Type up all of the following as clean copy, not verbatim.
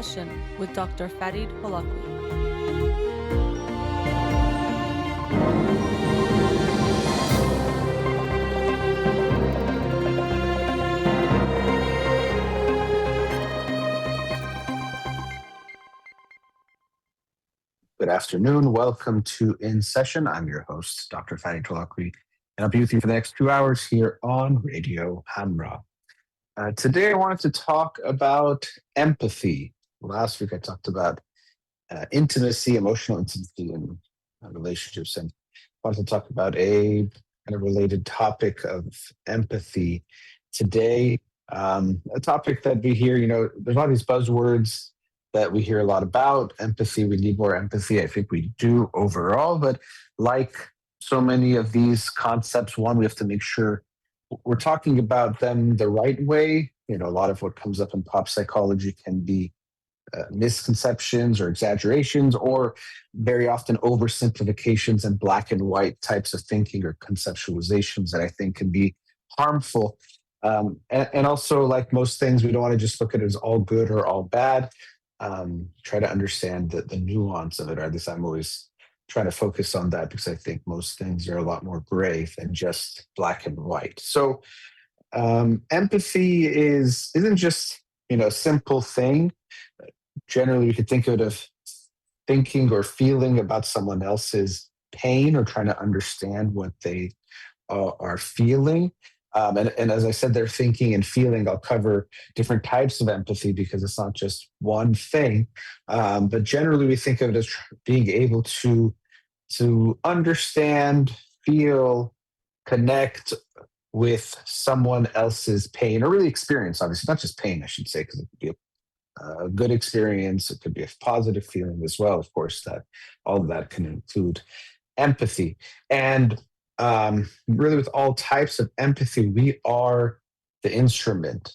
Session with Dr. Farid Holakouee. Good afternoon. Welcome to In Session. I'm your host, Dr. Farid Holakouee, and I'll be with you for the next 2 hours here on Radio Hamra. Today, I wanted to talk about empathy. Last week, I talked about intimacy, emotional intimacy in relationships, and I wanted to talk about a kind of related topic of empathy today. A topic that we hear, there's a lot of these buzzwords that we hear a lot about. Empathy, we need more empathy. I think we do overall, but like so many of these concepts, one, we have to make sure we're talking about them the right way. A lot of what comes up in pop psychology can be misconceptions or exaggerations, or very often oversimplifications and black and white types of thinking or conceptualizations that I think can be harmful. And also, like most things, we don't want to just look at it as all good or all bad. Try to understand the nuance of it, or at least I'm always trying to focus on that, because I think most things are a lot more gray than just black and white. So empathy isn't just a simple thing. Generally, we could think of it as thinking or feeling about someone else's pain, or trying to understand what they are feeling. And as I said, they're thinking and feeling. I'll cover different types of empathy because it's not just one thing. But generally, we think of it as being able to understand, feel, connect with someone else's pain, or really experience, obviously, not just pain, I should say, because it could be a good experience. It could be a positive feeling as well. Of course, that all of that can include empathy. And really, with all types of empathy, we are the instrument.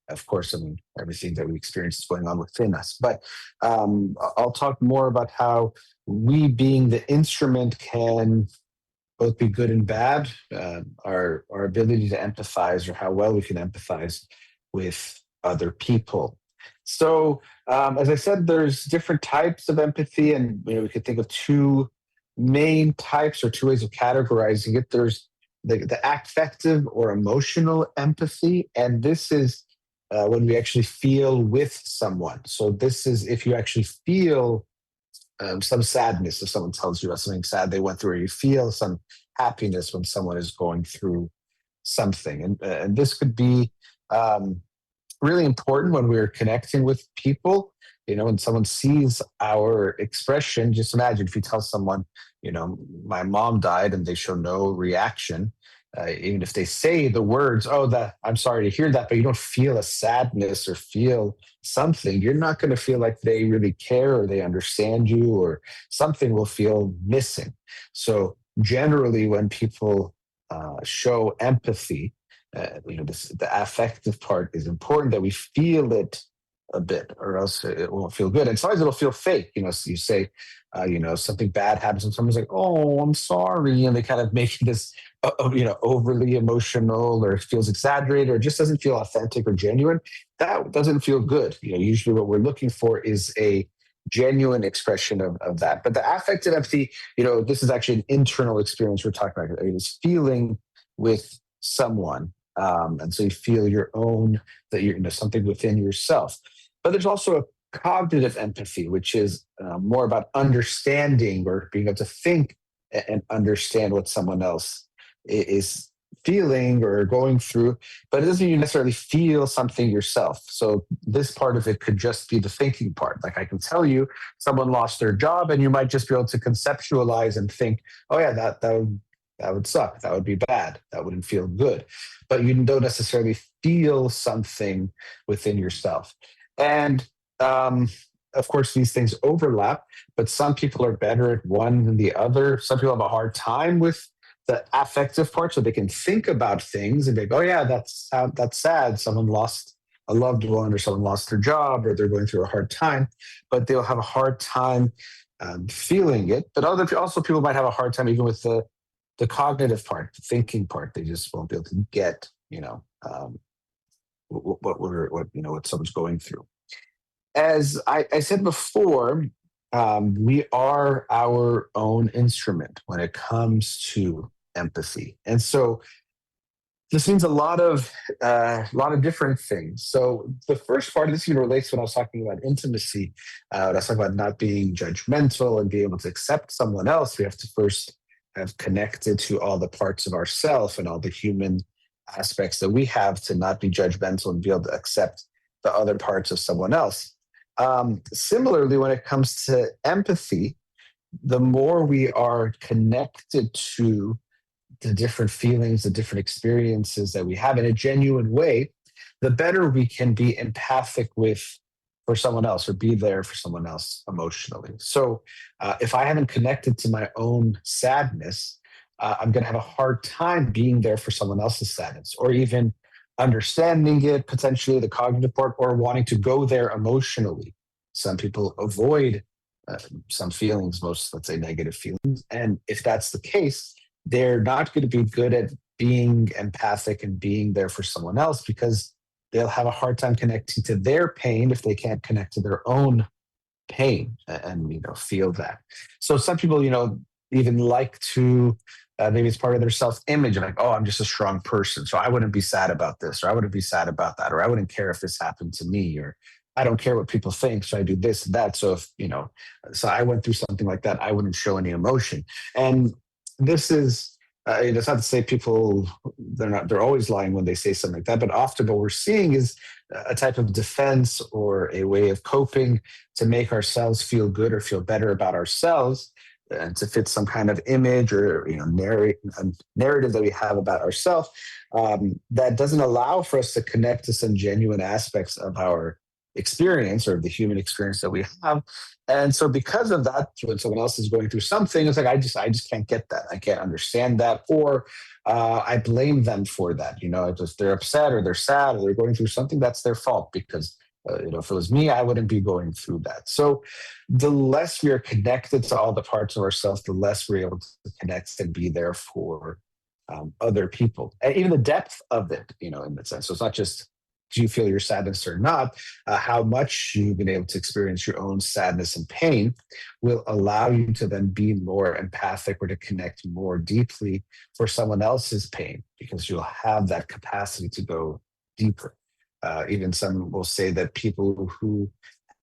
Of course, everything that we experience is going on within us. But I'll talk more about how we, being the instrument, can both be good and bad. Our ability to empathize, or how well we can empathize with other people. So, as I said, there's different types of empathy, and we could think of two main types, or two ways of categorizing it. There's the affective or emotional empathy, and this is when we actually feel with someone. So this is if you actually feel some sadness if someone tells you about something sad they went through, or you feel some happiness when someone is going through something. And this could be really important when we're connecting with people. When someone sees our expression, just imagine if you tell someone, my mom died, and they show no reaction. Even if they say the words, "Oh, that I'm sorry to hear that," but you don't feel a sadness or feel something, you're not going to feel like they really care or they understand you, or something will feel missing. So generally, when people show empathy, the affective part is important, that we feel it a bit, or else it won't feel good. And sometimes it'll feel fake. So you say, something bad happens, and someone's like, "Oh, I'm sorry," and they kind of make this, overly emotional, or it feels exaggerated, or it just doesn't feel authentic or genuine. That doesn't feel good. Usually what we're looking for is a genuine expression of that. But the affective empathy, this is actually an internal experience we're talking about. It is feeling with someone. And so you feel your own, that you're something within yourself. But there's also a cognitive empathy, which is more about understanding, or being able to think and understand what someone else is feeling or going through, but it doesn't mean you necessarily feel something yourself. So this part of it could just be the thinking part. Like, I can tell you someone lost their job, and you might just be able to conceptualize and think, "Oh yeah, that would suck. That would be bad. That wouldn't feel good." But you don't necessarily feel something within yourself. And of course, these things overlap, but some people are better at one than the other. Some people have a hard time with the affective part, so they can think about things and be like, "Oh yeah, that's sad. Someone lost a loved one, or someone lost their job, or they're going through a hard time," but they'll have a hard time feeling it. But also people might have a hard time even with the cognitive part, the thinking part. They just won't be able to get, what someone's going through. As I said before, we are our own instrument when it comes to empathy, and so this means a lot of different things. So the first part of this even relates when I was talking about intimacy. When I was talking about not being judgmental and being able to accept someone else. We have to first have connected to all the parts of ourself and all the human aspects that we have to not be judgmental and be able to accept the other parts of someone else. Similarly, when it comes to empathy, the more we are connected to the different feelings, the different experiences that we have in a genuine way, the better we can be empathic with for someone else or be there for someone else emotionally. So, if I haven't connected to my own sadness, I'm going to have a hard time being there for someone else's sadness or even understanding it, potentially the cognitive part, or wanting to go there emotionally. Some people avoid uh, some feelings, most, let's say, negative feelings. And if that's the case, they're not going to be good at being empathic and being there for someone else because they'll have a hard time connecting to their pain if they can't connect to their own pain and feel that. So some people even like to maybe it's part of their self-image, like, oh, I'm just a strong person, so I wouldn't be sad about this, or I wouldn't be sad about that, or I wouldn't care if this happened to me, or I don't care what people think, so I do this and that. So if so I went through something like that, I wouldn't show any emotion. And this is it's not to say people they're always lying when they say something like that, but often what we're seeing is a type of defense or a way of coping to make ourselves feel good or feel better about ourselves and to fit some kind of image or narrative that we have about ourselves, that doesn't allow for us to connect to some genuine aspects of our experience or the human experience that we have. And so because of that, when someone else is going through something, it's like I just can't get that, I can't understand that, or I blame them for that. If they're upset or they're sad or they're going through something, that's their fault because if it was me, I wouldn't be going through that. So the less we are connected to all the parts of ourselves, the less we're able to connect and be there for other people, and even the depth of it. In that sense. So it's not just do you feel your sadness or not, how much you've been able to experience your own sadness and pain will allow you to then be more empathic or to connect more deeply for someone else's pain because you'll have that capacity to go deeper. Even some will say that people who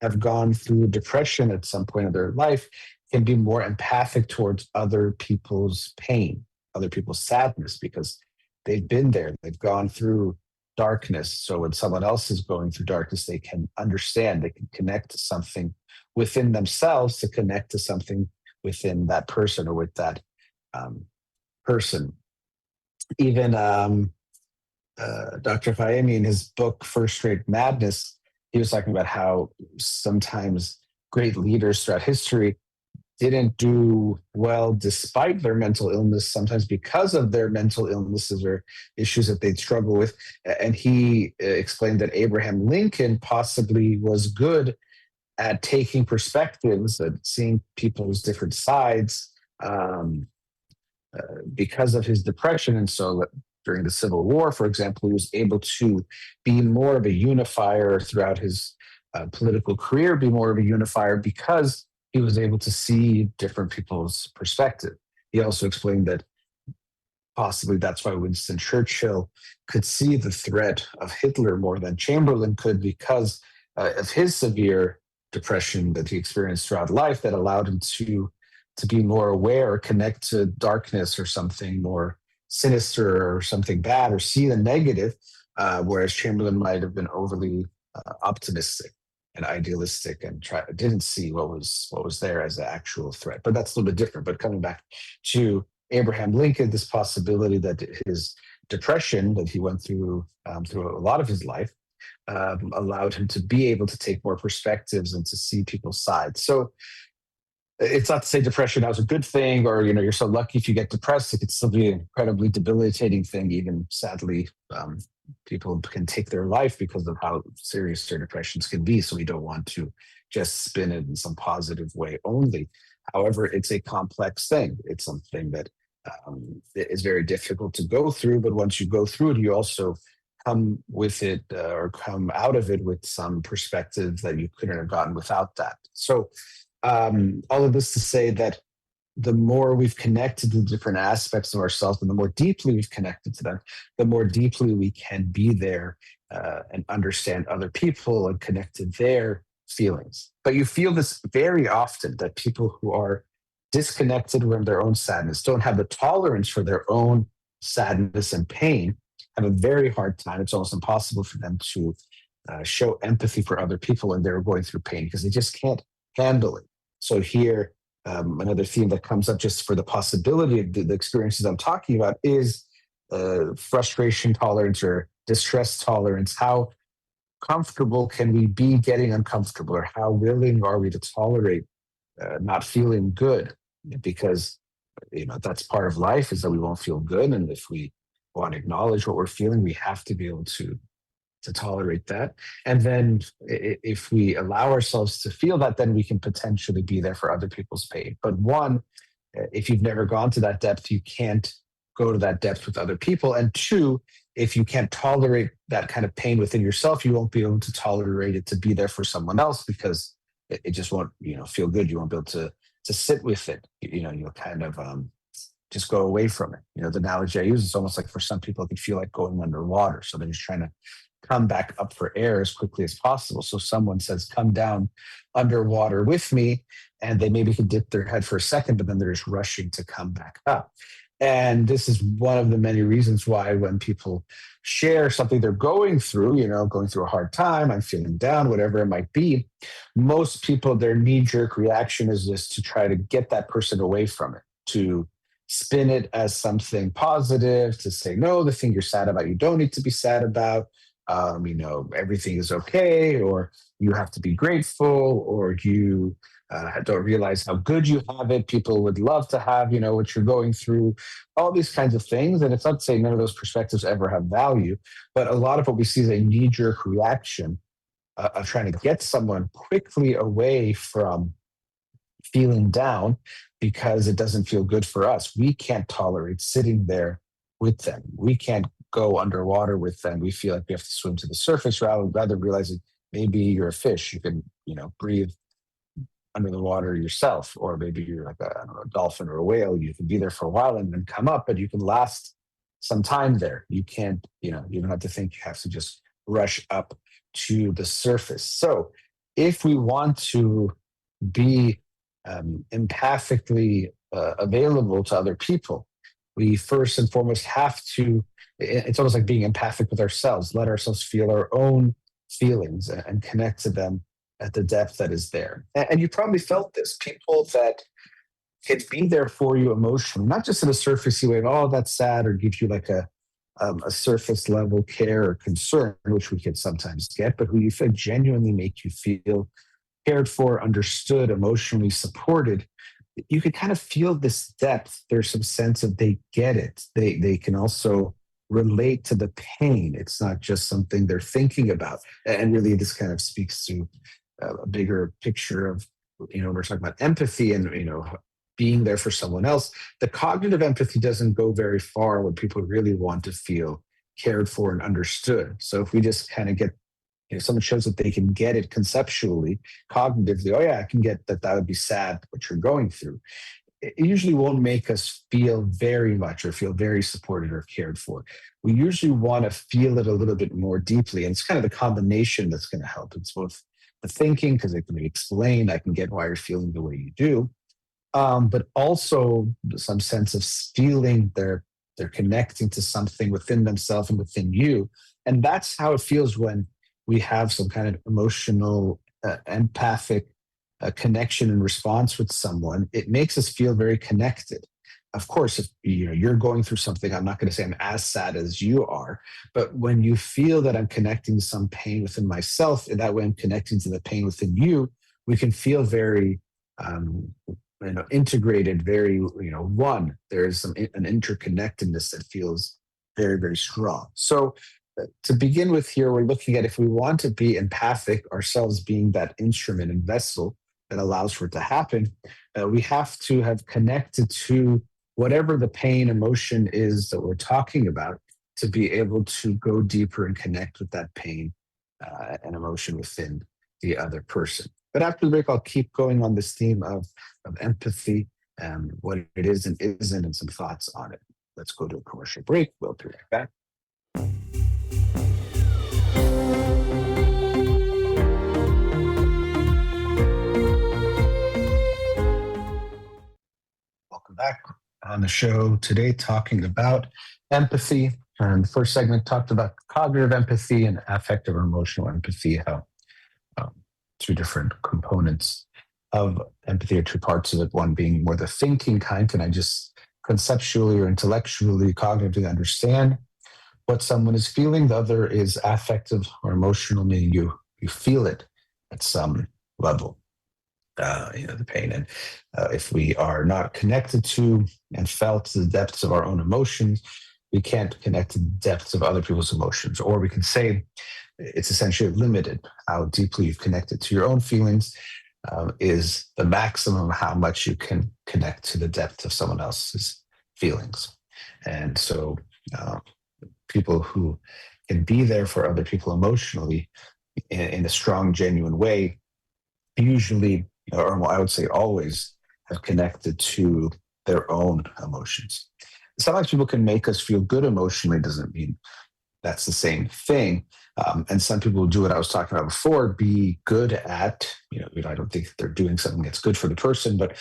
have gone through depression at some point of their life can be more empathic towards other people's pain, other people's sadness, because they've been there, they've gone through darkness. So when someone else is going through darkness, they can understand, they can connect to something within themselves to connect to something within that person or with that person. Even Dr. Fahimi, in his book First Rate Madness, he was talking about how sometimes great leaders throughout history didn't do well despite their mental illness, sometimes because of their mental illnesses or issues that they'd struggle with. And he explained that Abraham Lincoln possibly was good at taking perspectives and seeing people's different sides because of his depression. And so during the Civil War, for example, he was able to be more of a unifier throughout his political career, be more of a unifier because he was able to see different people's perspective. He also explained that possibly that's why Winston Churchill could see the threat of Hitler more than Chamberlain could because of his severe depression that he experienced throughout life that allowed him to be more aware, connect to darkness or something more sinister or something bad, or see the negative, whereas Chamberlain might have been overly optimistic and idealistic and didn't see what was there as an actual threat. But that's a little bit different. But coming back to Abraham Lincoln, this possibility that his depression that he went through through a lot of his life allowed him to be able to take more perspectives and to see people's sides. So it's not to say depression was a good thing, or you're so lucky if you get depressed. It could still be an incredibly debilitating thing. Even sadly, people can take their life because of how serious their depressions can be. So we don't want to just spin it in some positive way only. However, it's a complex thing. It's something that is very difficult to go through. But once you go through it, you also come with it or come out of it with some perspective that you couldn't have gotten without that. So, all of this to say that the more we've connected to different aspects of ourselves and the more deeply we've connected to them, the more deeply we can be there and understand other people and connect to their feelings. But you feel this very often that people who are disconnected from their own sadness, don't have the tolerance for their own sadness and pain, have a very hard time. It's almost impossible for them to show empathy for other people when they're going through pain because they just can't handle it. So here, another theme that comes up just for the possibility of the experiences I'm talking about is frustration tolerance or distress tolerance. How comfortable can we be getting uncomfortable, or how willing are we to tolerate not feeling good? Because that's part of life, is that we won't feel good, and if we want to acknowledge what we're feeling, we have to be able to tolerate that. And then if we allow ourselves to feel that, then we can potentially be there for other people's pain. But one, if you've never gone to that depth, you can't go to that depth with other people. And two, if you can't tolerate that kind of pain within yourself, you won't be able to tolerate it to be there for someone else, because it just won't, feel good. You won't be able to sit with it. You'll kind of just go away from it. The analogy I use is almost like, for some people, it can feel like going underwater. So they're just trying to come back up for air as quickly as possible. So someone says, come down underwater with me, and they maybe can dip their head for a second, but then they're just rushing to come back up. And this is one of the many reasons why when people share something they're going through, going through a hard time, I'm feeling down, whatever it might be, most people, their knee-jerk reaction is just to try to get that person away from it, to spin it as something positive, to say, no, the thing you're sad about, you don't need to be sad about. Everything is okay, or you have to be grateful, or you don't realize how good you have it. People would love to have, what you're going through, all these kinds of things. And it's not to say none of those perspectives ever have value, but a lot of what we see is a knee jerk reaction of trying to get someone quickly away from feeling down because it doesn't feel good for us. We can't tolerate sitting there with them. We can't go underwater with them. We feel like we have to swim to the surface rather realizing maybe you're a fish. You can, breathe under the water yourself, or maybe you're like a dolphin or a whale. You can be there for a while and then come up, but you can last some time there. You can't, you don't have to think you have to just rush up to the surface. So if we want to be empathically available to other people, we first and foremost have to, it's almost like being empathic with ourselves, let ourselves feel our own feelings and connect to them at the depth that is there. And you probably felt this, people that can be there for you emotionally, not just in a surfacey way, oh, that's sad, or give you like a surface level care or concern, which we can sometimes get, but who you feel genuinely make you feel cared for, understood, emotionally supported. You can kind of feel this depth. There's some sense of they get it. They can also relate to the pain. It's not just something they're thinking about. And really, this kind of speaks to a bigger picture of, we're talking about empathy and, being there for someone else. The cognitive empathy doesn't go very far when people really want to feel cared for and understood. So if we just kind of get, someone shows that they can get it conceptually, cognitively, oh yeah, I can get that would be sad what you're going through. It usually won't make us feel very much or feel very supported or cared for. We usually want to feel it a little bit more deeply. And it's kind of the combination that's going to help. It's both the thinking, because it can be explained, I can get why you're feeling the way you do, but also some sense of feeling they're connecting to something within themselves and within you. And that's how it feels when we have some kind of emotional, empathic connection and response with someone. It makes us feel very connected. Of course, if you're going through something, I'm not going to say I'm as sad as you are, but when you feel that I'm connecting to some pain within myself, and that way I'm connecting to the pain within you, we can feel very integrated, very one. There's an interconnectedness that feels very, very strong. So to begin with here, we're looking at, if we want to be empathic, ourselves being that instrument and vessel that allows for it to happen, we have to have connected to whatever the pain emotion is that we're talking about, to be able to go deeper and connect with that pain and emotion within the other person. But after the break, I'll keep going on this theme of empathy and what it is and isn't, and some thoughts on it. Let's go to a commercial break. We'll be right back. Welcome back on the show today, talking about empathy. And the first segment talked about cognitive empathy and affective or emotional empathy, how um, two different components of empathy, or two parts of it. One being more the thinking kind, can I just conceptually or intellectually, cognitively understand what someone is feeling? The other is affective or emotional, meaning you feel it at some level. The pain. And if we are not connected to and felt the depths of our own emotions, we can't connect to the depths of other people's emotions. Or we can say it's essentially limited. How deeply you've connected to your own feelings is the maximum how much you can connect to the depth of someone else's feelings. And so people who can be there for other people emotionally in a strong, genuine way, usually, or I would say always, have connected to their own emotions. Sometimes people can make us feel good emotionally, doesn't mean that's the same thing. And some people do what I was talking about before, be good at, I don't think they're doing something that's good for the person, but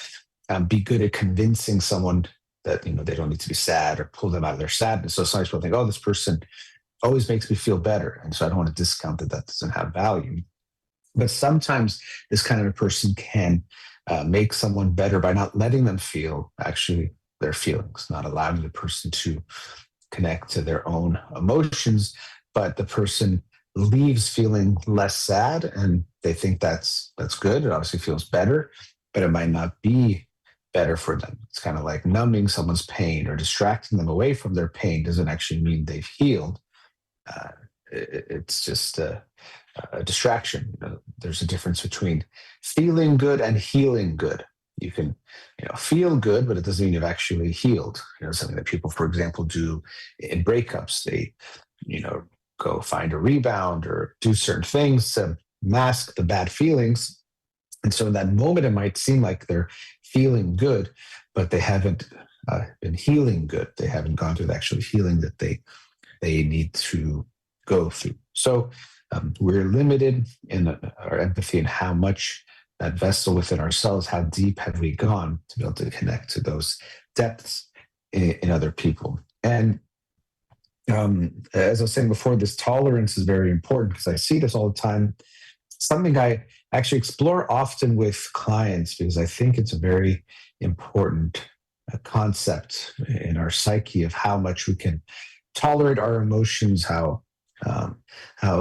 be good at convincing someone that, they don't need to be sad, or pull them out of their sadness. So sometimes people think, oh, this person always makes me feel better. And so I don't want to discount that doesn't have value. But sometimes this kind of a person can make someone better by not letting them feel actually their feelings, not allowing the person to connect to their own emotions, but the person leaves feeling less sad, and they think that's good. It obviously feels better, but it might not be better for them. It's kind of like numbing someone's pain or distracting them away from their pain doesn't actually mean they've healed. It's just a distraction. There's a difference between feeling good and healing good. You can, feel good, but it doesn't mean you've actually healed. Something that people, for example, do in breakups. They, go find a rebound or do certain things to mask the bad feelings. And so in that moment, it might seem like they're feeling good, but they haven't been healing good. They haven't gone through the actual healing that they need to go through. So we're limited in our empathy and how much that vessel within ourselves, how deep have we gone to be able to connect to those depths in other people. And as I was saying before, this tolerance is very important because I see this all the time. Something I actually explore often with clients because I think it's a very important concept in our psyche of how much we can tolerate our emotions, how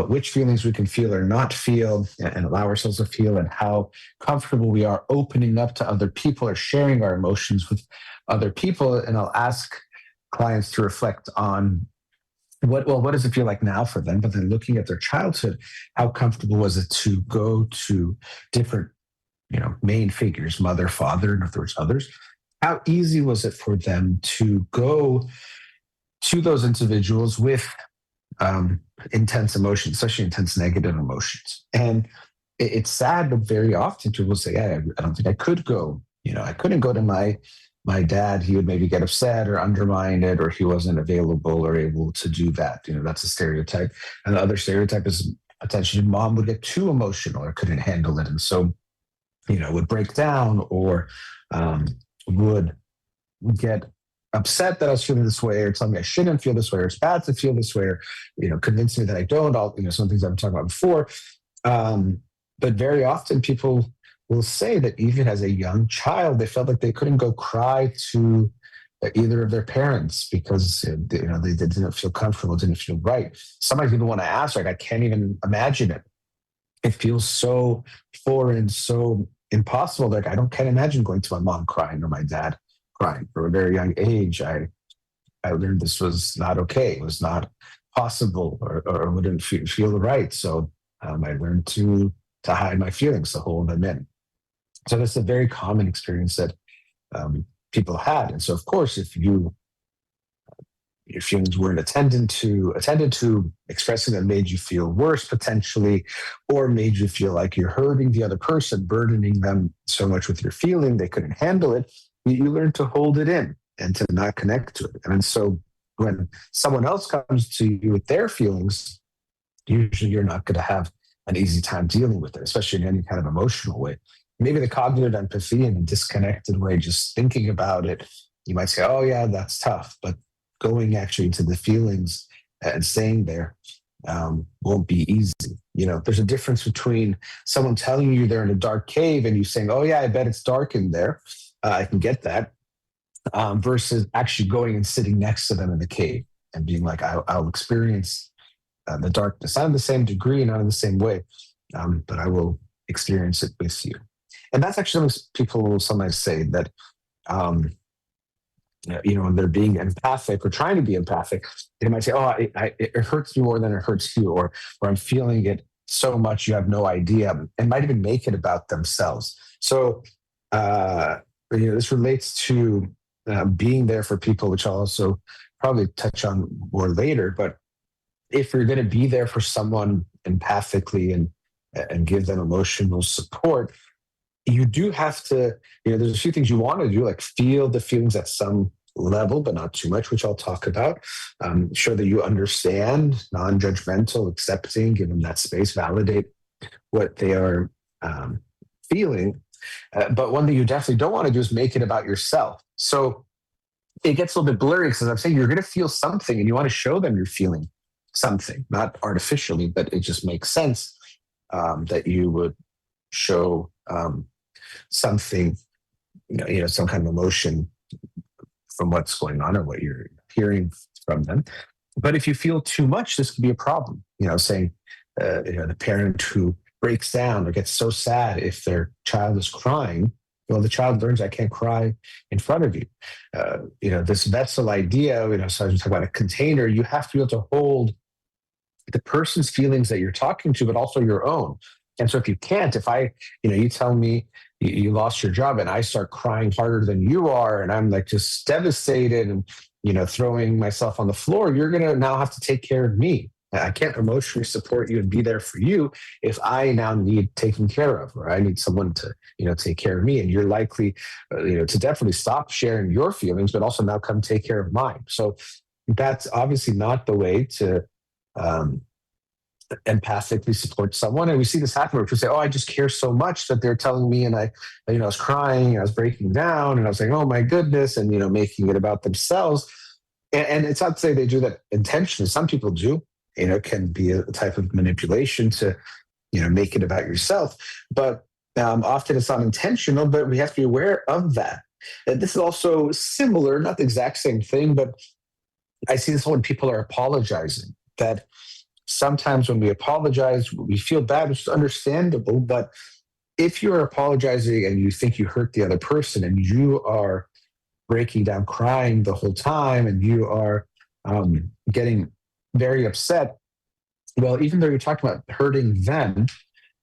which feelings we can feel or not feel and allow ourselves to feel, and how comfortable we are opening up to other people or sharing our emotions with other people. And I'll ask clients to reflect on what does it feel like now for them, but then looking at their childhood, how comfortable was it to go to different main figures, mother, father, and if there was others, how easy was it for them to go to those individuals with intense emotions, especially intense negative emotions. And it's sad, but very often people say, yeah, I don't think I could go. I couldn't go to my dad. He would maybe get upset or undermine it, or he wasn't available or able to do that. That's a stereotype. And the other stereotype is potentially mom would get too emotional or couldn't handle it. And so, would break down or would get upset that I was feeling this way, or tell me I shouldn't feel this way, or it's bad to feel this way, or convince me that I don't. All some things I've been talking about before. But very often people will say that even as a young child, they felt like they couldn't go cry to either of their parents because they didn't feel comfortable, didn't feel right. Sometimes people want to ask, like, I can't even imagine it. It feels so foreign, so impossible. Like can't imagine going to my mom crying or my dad crying. From a very young age, I learned this was not okay. It was not possible, or wouldn't feel right. So I learned to hide my feelings, to hold them in. So that's a very common experience that people had. And so, of course, if you your feelings weren't attended to, expressing them made you feel worse potentially, or made you feel like you're hurting the other person, burdening them so much with your feeling they couldn't handle it. You learn to hold it in and to not connect to it. And so when someone else comes to you with their feelings, usually you're not going to have an easy time dealing with it, especially in any kind of emotional way. Maybe the cognitive empathy in a disconnected way, just thinking about it, you might say, oh, yeah, that's tough. But going actually into the feelings and staying there won't be easy. There's a difference between someone telling you they're in a dark cave and you saying, oh, yeah, I bet it's dark in there. I can get that. Versus actually going and sitting next to them in the cave and being like, I'll experience the darkness, not in the same degree, not in the same way, but I will experience it with you. And that's actually something people will sometimes say that, when they're being empathic or trying to be empathic, they might say, oh, it hurts me more than it hurts you, or I'm feeling it so much you have no idea, and might even make it about themselves. So, this relates to being there for people, which I'll also probably touch on more later. But if you're going to be there for someone empathically and give them emotional support, you do have to, there's a few things you want to do, like feel the feelings at some level, but not too much, which I'll talk about. Show that you understand, non-judgmental, accepting, give them that space, validate what they are feeling. But one thing you definitely don't want to do is make it about yourself. So it gets a little bit blurry because I'm saying you're going to feel something and you want to show them you're feeling something, not artificially, but it just makes sense that you would show something, some kind of emotion from what's going on or what you're hearing from them. But if you feel too much, this could be a problem. Saying, the parent who breaks down or gets so sad if their child is crying, well, the child learns I can't cry in front of you. This vessel idea, so I was talking about a container, you have to be able to hold the person's feelings that you're talking to, but also your own. And so if you can't, if you tell me you lost your job and I start crying harder than you are, and I'm like just devastated and, throwing myself on the floor, you're going to now have to take care of me. I can't emotionally support you and be there for you if I now need taken care of, or I need someone to, take care of me. And you're likely, to definitely stop sharing your feelings, but also now come take care of mine. So that's obviously not the way to empathically support someone. And we see this happen where people say, oh, I just care so much that they're telling me, and I was crying, I was breaking down, and I was like, oh my goodness, and, making it about themselves. And it's not to say they do that intentionally. Some people do. Can be a type of manipulation to, make it about yourself. But often it's not intentional, but we have to be aware of that. And this is also similar, not the exact same thing, but I see this when people are apologizing, that sometimes when we apologize, we feel bad, which is understandable. But if you're apologizing and you think you hurt the other person and you are breaking down, crying the whole time, and you are getting very upset, well, even though you're talking about hurting them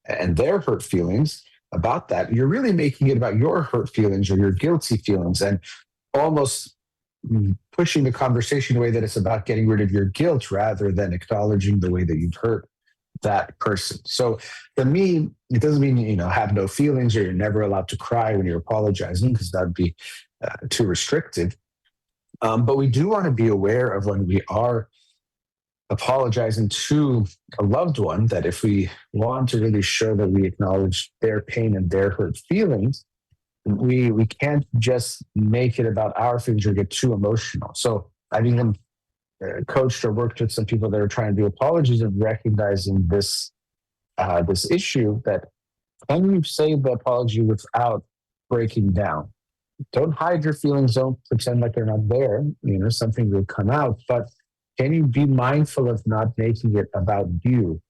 and their hurt feelings about that, you're really making it about your hurt feelings or your guilty feelings, and almost pushing the conversation in a way that it's about getting rid of your guilt rather than acknowledging the way that you've hurt that person. So for me, it doesn't mean, have no feelings or you're never allowed to cry when you're apologizing, because that would be too restrictive. But we do want to be aware of when we are apologizing to a loved one, that if we want to really show that we acknowledge their pain and their hurt feelings, we can't just make it about our feelings or get too emotional. So I've even coached or worked with some people that are trying to do apologies and recognizing this issue, that can you say the apology without breaking down? Don't hide your feelings. Don't pretend like they're not there. Something will come out, but can you be mindful of not making it about you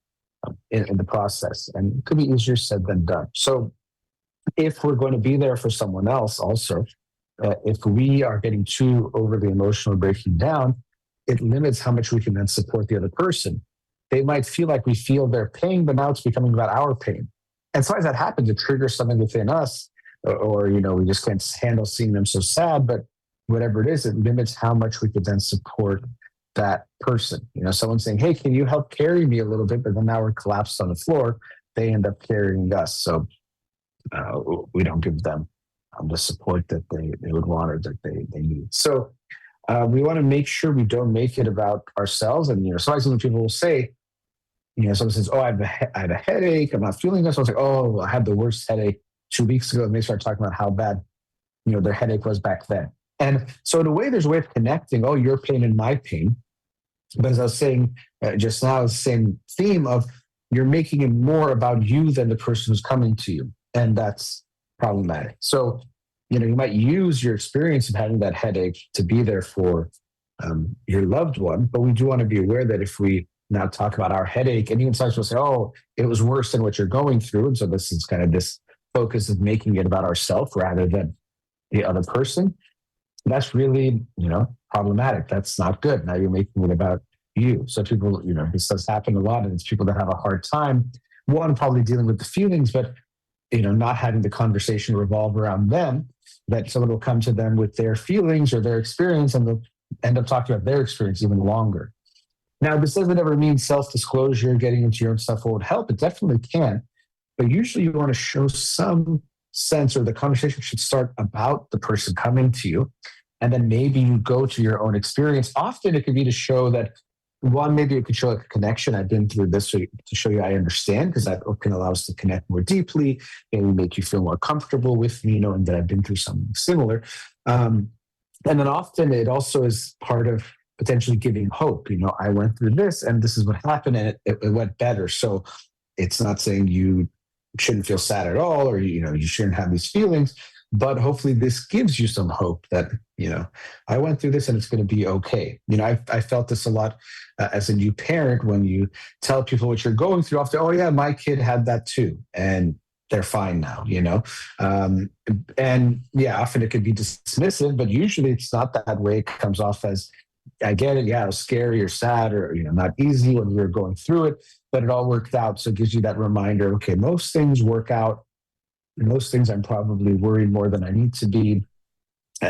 in the process? And it could be easier said than done. So if we're going to be there for someone else also, if we are getting too overly emotional, breaking down, it limits how much we can then support the other person. They might feel like we feel their pain, but now it's becoming about our pain. And sometimes that happens. It triggers something within us, or we just can't handle seeing them so sad. But whatever it is, it limits how much we could then support that person. Someone saying, hey, can you help carry me a little bit? But then now we're collapsed on the floor. They end up carrying us. So we don't give them the support that they would want or that they need. So we want to make sure we don't make it about ourselves. And, sometimes when people will say, someone says, oh, I have a headache. I'm not feeling this. I was like, oh, I had the worst headache 2 weeks ago. And they start talking about how bad, their headache was back then. And so in a way, there's a way of connecting, oh, your pain and my pain. But as I was saying just now, it's the same theme of you're making it more about you than the person who's coming to you. And that's problematic. So, you might use your experience of having that headache to be there for your loved one. But we do want to be aware that if we now talk about our headache, and even sometimes we'll say, oh, it was worse than what you're going through. And so this is kind of this focus of making it about ourselves rather than the other person. That's really, problematic. That's not good. Now you're making it about you. So people, this does happen a lot, and it's people that have a hard time, one, probably dealing with the feelings, but, not having the conversation revolve around them, that someone will come to them with their feelings or their experience, and they'll end up talking about their experience even longer. Now, this doesn't ever mean self-disclosure, getting into your own stuff won't help. It definitely can. But usually you want to show some sense, or the conversation should start about the person coming to you. And then maybe you go to your own experience. Often it could be to show that, one, maybe it could show like a connection. I've been through this to show you I understand, because that can allow us to connect more deeply, and make you feel more comfortable with me, knowing that I've been through something similar. And then often it also is part of potentially giving hope. I went through this and this is what happened, and it went better. So it's not saying you shouldn't feel sad at all, or, you shouldn't have these feelings, but hopefully this gives you some hope that, I went through this and it's going to be okay. I felt this a lot as a new parent. When you tell people what you're going through, often, oh yeah, my kid had that too, and they're fine now, and yeah, often it could be dismissive, but usually it's not that way. It comes off as, I get it. Yeah, it was scary or sad or, not easy when we were going through it, but it all worked out. So it gives you that reminder, okay, most things work out. Most things I'm probably worried more than I need to be.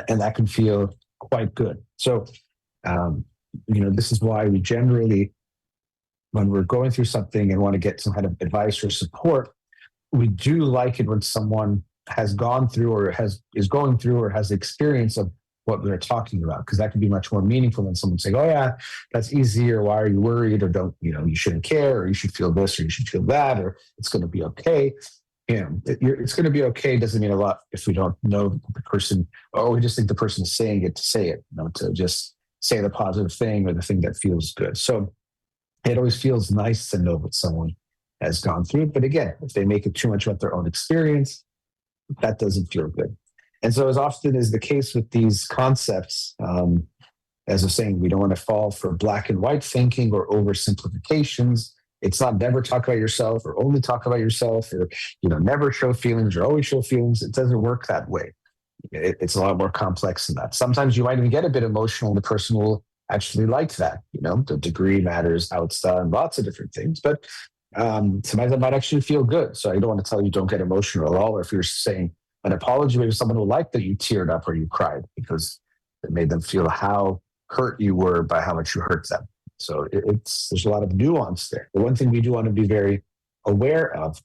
And that can feel quite good. So, this is why we generally, when we're going through something and want to get some kind of advice or support, we do like it when someone has gone through or is going through or has the experience of what we're talking about, because that can be much more meaningful than someone saying, oh yeah, that's easy, or why are you worried, or don't, you shouldn't care, or you should feel this, or you should feel that, or it's going to be okay. It's going to be okay doesn't mean a lot if we don't know the person, or we just think the person is saying it to say it, to just say the positive thing or the thing that feels good. So it always feels nice to know what someone has gone through. But again, if they make it too much about their own experience, that doesn't feel good. And so, as often is the case with these concepts, as I was saying, we don't want to fall for black and white thinking or oversimplifications. It's not never talk about yourself or only talk about yourself, or never show feelings or always show feelings. It doesn't work that way. It's a lot more complex than that. Sometimes you might even get a bit emotional, and the person will actually like that. The degree matters, how it's done, lots of different things. But sometimes that might actually feel good. So I don't want to tell you don't get emotional at all. Or if you're saying an apology, maybe someone will like that you teared up or you cried because it made them feel how hurt you were by how much you hurt them. So there's a lot of nuance there. The one thing we do want to be very aware of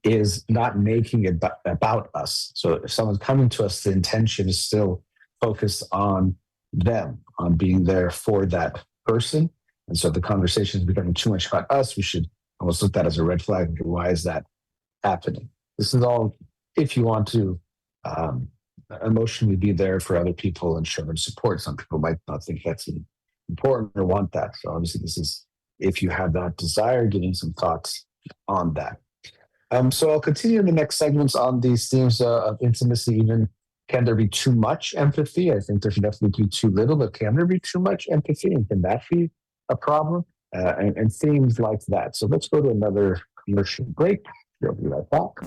is not making it about us. So if someone's coming to us, the intention is still focused on them, on being there for that person. And so if the conversation is becoming too much about us, we should almost look at that as a red flag. Why is that happening? This is all if you want to emotionally be there for other people and show them support. Some people might not think that's important or want that. So obviously this is if you have that desire, giving some thoughts on that. So I'll continue in the next segments on these themes of intimacy. Even can there be too much empathy? I think there should definitely be too little, but can there be too much empathy? And can that be a problem? And themes like that. So let's go to another commercial break. We'll be right back.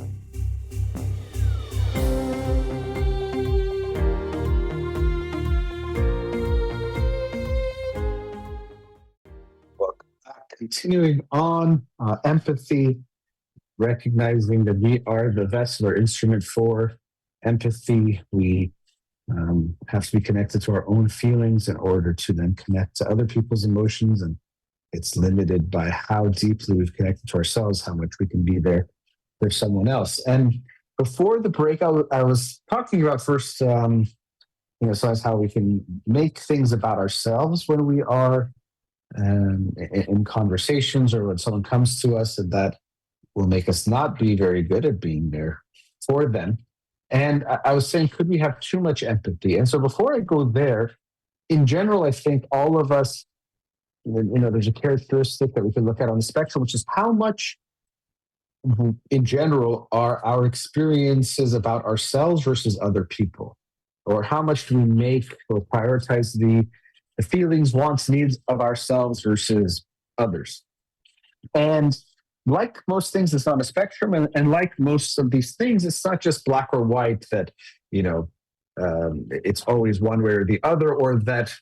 Welcome back. Continuing on empathy, recognizing that we are the vessel or instrument for empathy. We have to be connected to our own feelings in order to then connect to other people's emotions. And it's limited by how deeply we've connected to ourselves, how much we can be there for someone else. And before the break, I was talking about first, so that's how we can make things about ourselves when we are in conversations or when someone comes to us, and that will make us not be very good at being there for them. And I was saying, could we have too much empathy? And so before I go there, in general, I think all of us, there's a characteristic that we can look at on the spectrum, which is how much, in general, are our experiences about ourselves versus other people, or how much do we make or prioritize the feelings, wants, needs of ourselves versus others. And like most things, it's on a spectrum, and like most of these things, it's not just black or white, that it's always one way or the other, or that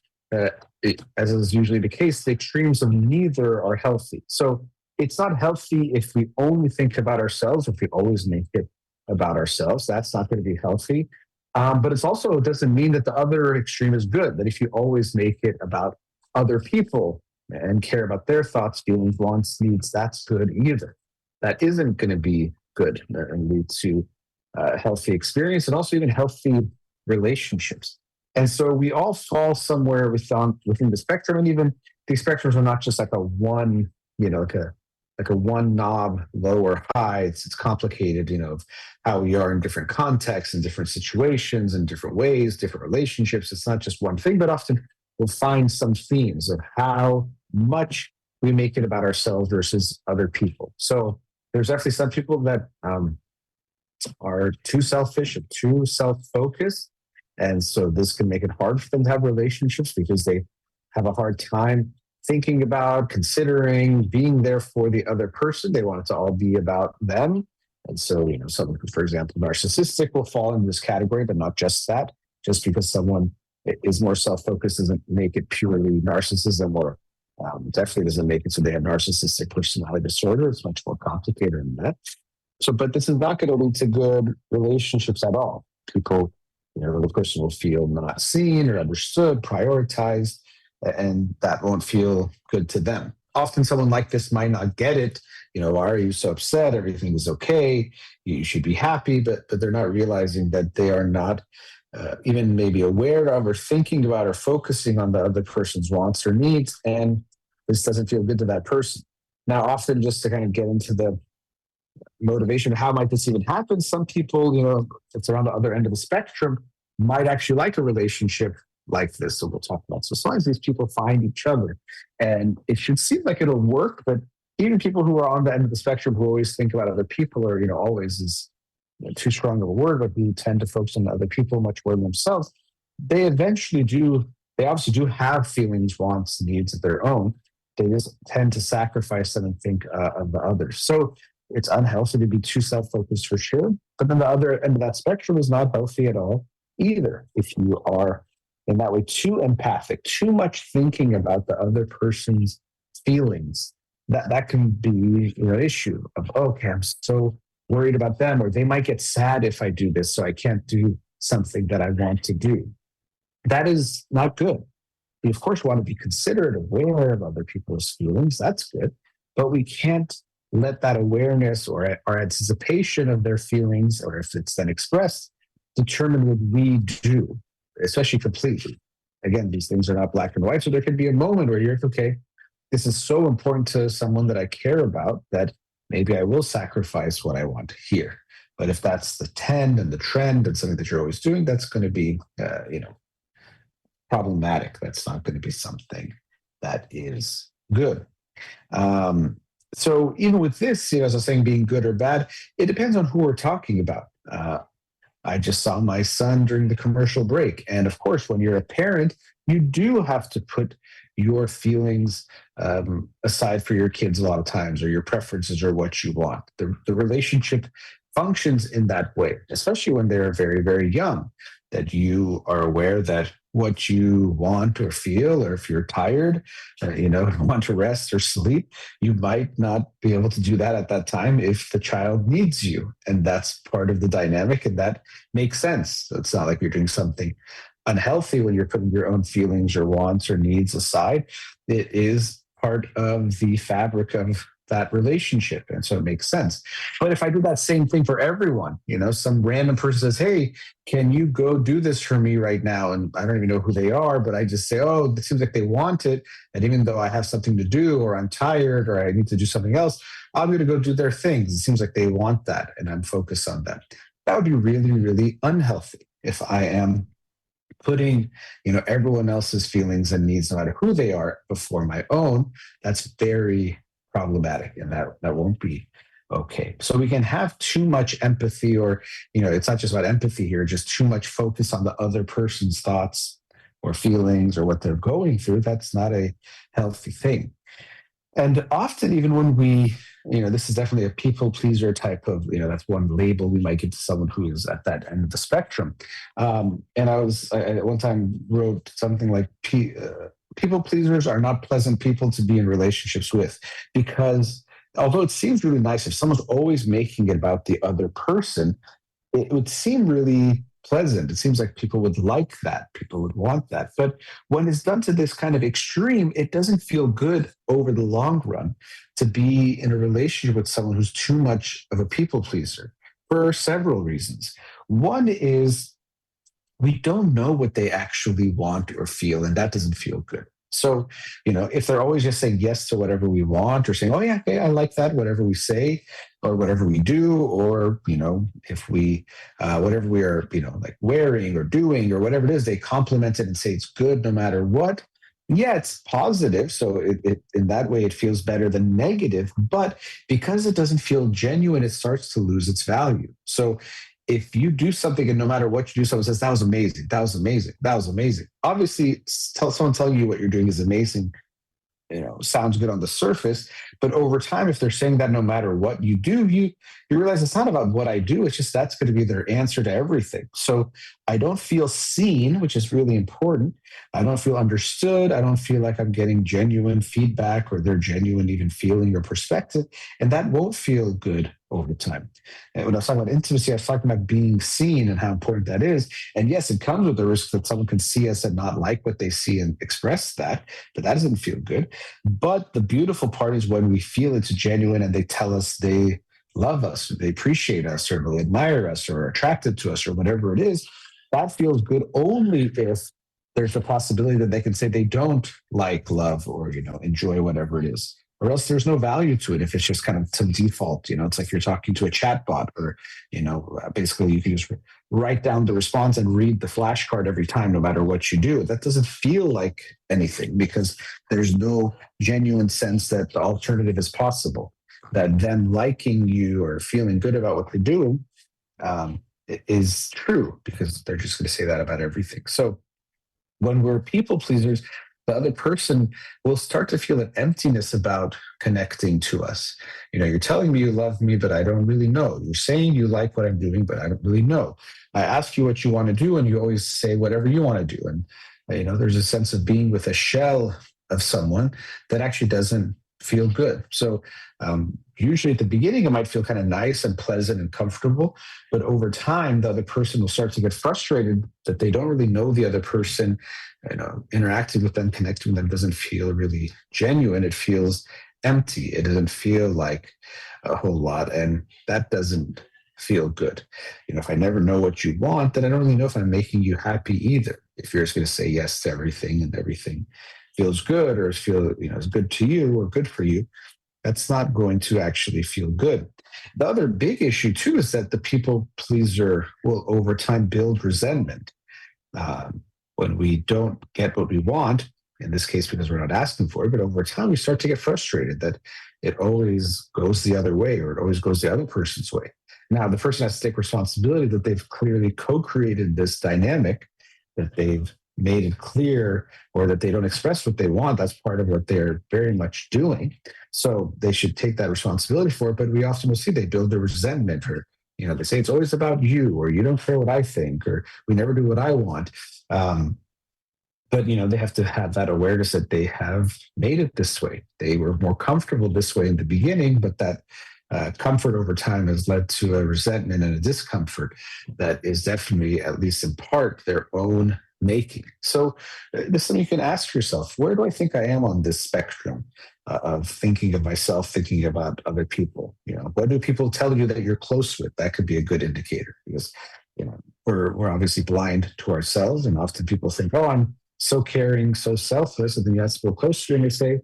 as is usually the case, the extremes of neither are healthy. So it's not healthy if we only think about ourselves, if we always make it about ourselves. That's not going to be healthy. But it doesn't mean that the other extreme is good, that if you always make it about other people and care about their thoughts, feelings, wants, needs, that's good either. That isn't going to be good and lead to healthy experience and also even healthy relationships. And so we all fall somewhere within the spectrum, and even these spectrums are not just like a one, like a one knob, low or high. It's complicated, of how we are in different contexts and different situations and different ways, different relationships. It's not just one thing, but often we'll find some themes of how much we make it about ourselves versus other people. So there's definitely some people that are too selfish and too self-focused. And so this can make it hard for them to have relationships because they have a hard time thinking about, considering, being there for the other person. They want it to all be about them. And so, someone who, for example, narcissistic will fall in this category, but not just that. Just because someone is more self-focused doesn't make it purely narcissism, or definitely doesn't make it so they have narcissistic personality disorder. It's much more complicated than that. So, but this is not going to lead to good relationships at all. People, the person will feel not seen or understood, prioritized, and that won't feel good to them. Often someone like this might not get it. Why are you so upset? Everything is okay. You should be happy, but they're not realizing that they are not even maybe aware of or thinking about or focusing on the other person's wants or needs, and this doesn't feel good to that person. Now, often, just to kind of get into the motivation, how might this even happen? Some people, it's around the other end of the spectrum, might actually like a relationship like this. So we'll talk about. So as long as these people find each other, and it should seem like it'll work, but even people who are on the end of the spectrum who always think about other people, or always is too strong of a word, but who tend to focus on other people much more than themselves, they obviously do have feelings, wants, needs of their own. They just tend to sacrifice them and think of the others. So it's unhealthy to be too self-focused for sure. But then the other end of that spectrum is not healthy at all either. If you are in that way too empathic, too much thinking about the other person's feelings, that can be an issue of, okay, I'm so worried about them, or they might get sad if I do this, so I can't do something that I want to do. That is not good. We, of course, want to be considerate, aware of other people's feelings. That's good. But we can't let that awareness or our anticipation of their feelings, or if it's then expressed, determine what we do, especially completely. Again, these things are not black and white. So there can be a moment where you're like, okay, this is so important to someone that I care about that maybe I will sacrifice what I want here. But if that's the trend and something that you're always doing, that's going to be, problematic. That's not going to be something that is good. So even with this, as I was saying, being good or bad, it depends on who we're talking about. I just saw my son during the commercial break. And of course, when you're a parent, you do have to put your feelings aside for your kids a lot of times, or your preferences, or what you want. The relationship functions in that way, especially when they're very, very young, that you are aware that what you want or feel, or if you're tired, want to rest or sleep, you might not be able to do that at that time if the child needs you. And that's part of the dynamic. And that makes sense. It's not like you're doing something unhealthy when you're putting your own feelings or wants or needs aside. It is part of the fabric of that relationship. And so it makes sense. But if I do that same thing for everyone, some random person says, hey, can you go do this for me right now? And I don't even know who they are, but I just say, oh, it seems like they want it. And even though I have something to do, or I'm tired, or I need to do something else, I'm going to go do their things. It seems like they want that, and I'm focused on that. That would be really, really unhealthy if I am putting everyone else's feelings and needs, no matter who they are, before my own. That's very problematic, and that won't be okay. So we can have too much empathy, or it's not just about empathy here, just too much focus on the other person's thoughts or feelings or what they're going through. That's not a healthy thing. And often, even when we, this is definitely a people pleaser type of, that's one label we might give to someone who is at that end of the spectrum. And I at one time wrote something like, people pleasers are not pleasant people to be in relationships with, because although it seems really nice, if someone's always making it about the other person, it would seem really pleasant. It seems like people would like that. People would want that. But when it's done to this kind of extreme, it doesn't feel good over the long run to be in a relationship with someone who's too much of a people pleaser, for several reasons. One is we don't know what they actually want or feel, and that doesn't feel good. So, if they're always just saying yes to whatever we want, or saying, oh, yeah, okay, I like that, whatever we say or whatever we do, or, if we, whatever we are, like wearing or doing or whatever it is, they compliment it and say it's good no matter what. Yeah, it's positive. So it in that way, it feels better than negative. But because it doesn't feel genuine, it starts to lose its value. So if you do something and no matter what you do, someone says, that was amazing, that was amazing, that was amazing. Obviously, someone telling you what you're doing is amazing, sounds good on the surface, but over time, if they're saying that no matter what you do, you realize it's not about what I do. It's just that's going to be their answer to everything. So I don't feel seen, which is really important. I don't feel understood. I don't feel like I'm getting genuine feedback or their genuine even feeling or perspective, and that won't feel good over time. And when I was talking about intimacy, I was talking about being seen and how important that is. And yes, it comes with the risk that someone can see us and not like what they see and express that, but that doesn't feel good. But the beautiful part is when we feel it's genuine and they tell us they love us, they appreciate us, or they admire us, or are attracted to us, or whatever it is. That feels good only if there's a possibility that they can say they don't like love or enjoy whatever it is, or else there's no value to it if it's just kind of to default. It's like you're talking to a chat bot, or basically you can just write down the response and read the flashcard every time, no matter what you do. That doesn't feel like anything, because there's no genuine sense that the alternative is possible, that them liking you or feeling good about what they're doing is true, because they're just going to say that about everything. So when we're people pleasers, the other person will start to feel an emptiness about connecting to us. You're telling me you love me, but I don't really know. You're saying you like what I'm doing, but I don't really know. I ask you what you want to do, and you always say whatever you want to do. And, there's a sense of being with a shell of someone that actually doesn't feel good. So usually at the beginning, it might feel kind of nice and pleasant and comfortable. But over time, the other person will start to get frustrated that they don't really know the other person. Interacting with them, connecting with them doesn't feel really genuine. It feels empty. It doesn't feel like a whole lot. And that doesn't feel good. If I never know what you want, then I don't really know if I'm making you happy either. If you're just going to say yes to everything and everything feels good, or is good to you or good for you, that's not going to actually feel good. The other big issue too is that the people pleaser will over time build resentment. When we don't get what we want, in this case because we're not asking for it, but over time we start to get frustrated that it always goes the other way, or it always goes the other person's way. Now the person has to take responsibility that they've clearly co-created this dynamic, that they've made it clear, or that they don't express what they want. That's part of what they're very much doing. So they should take that responsibility for it. But we often will see they build the resentment, or they say it's always about you, or you don't care what I think, or we never do what I want. But they have to have that awareness that they have made it this way. They were more comfortable this way in the beginning, but that comfort over time has led to a resentment and a discomfort that is definitely, at least in part, their own making. So this is something you can ask yourself: where do I think I am on this spectrum of thinking of myself, thinking about other people? What do people tell you that you're close with? That could be a good indicator, because we're obviously blind to ourselves, and often people think, "Oh, I'm so caring, so selfless," and then you ask people closer, and they say,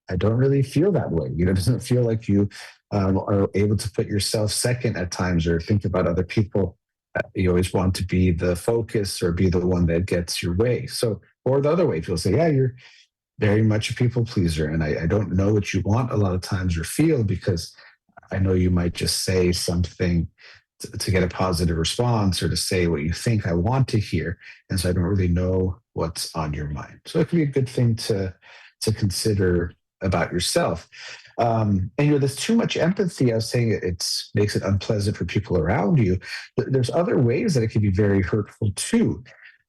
"I don't really feel that way." It doesn't feel like you are able to put yourself second at times, or think about other people. You always want to be the focus or be the one that gets your way. So, or the other way, people say, "Yeah, you're very much a people pleaser, and I don't know what you want a lot of times or feel, because I know you might just say something to get a positive response, or to say what you think I want to hear, and so I don't really know what's on your mind." So it can be a good thing to consider about yourself. And there's too much empathy. I was saying it makes it unpleasant for people around you. There's other ways that it can be very hurtful too.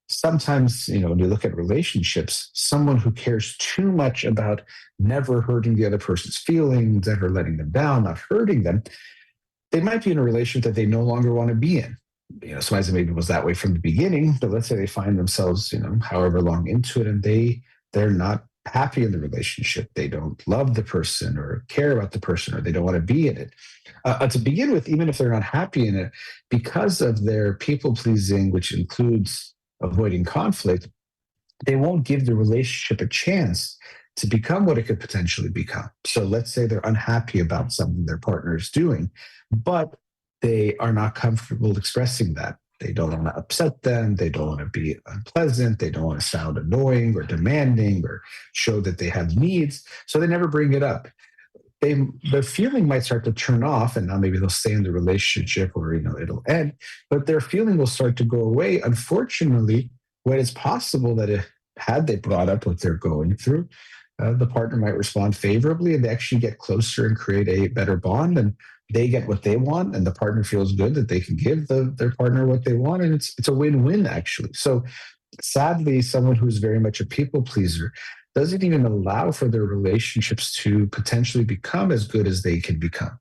Sometimes, when you look at relationships, someone who cares too much about never hurting the other person's feelings, never letting them down, not hurting them, they might be in a relationship that they no longer want to be in. Sometimes it maybe was that way from the beginning, but let's say they find themselves, however long into it, and they're not happy in the relationship. They don't love the person or care about the person, or they don't want to be in it. To begin with, even if they're not happy in it, because of their people pleasing, which includes avoiding conflict, they won't give the relationship a chance to become what it could potentially become. So let's say they're unhappy about something their partner is doing, but they are not comfortable expressing that. They don't want to upset them. They don't want to be unpleasant. They don't want to sound annoying or demanding or show that they have needs. So they never bring it up. The feeling might start to turn off, and now maybe they'll stay in the relationship, or it'll end, but their feeling will start to go away. Unfortunately, when it's possible that had they brought up what they're going through, the partner might respond favorably, and they actually get closer and create a better bond, and they get what they want, and the partner feels good that they can give their partner what they want, and it's a win-win actually. So sadly, someone who's very much a people pleaser doesn't even allow for their relationships to potentially become as good as they can become.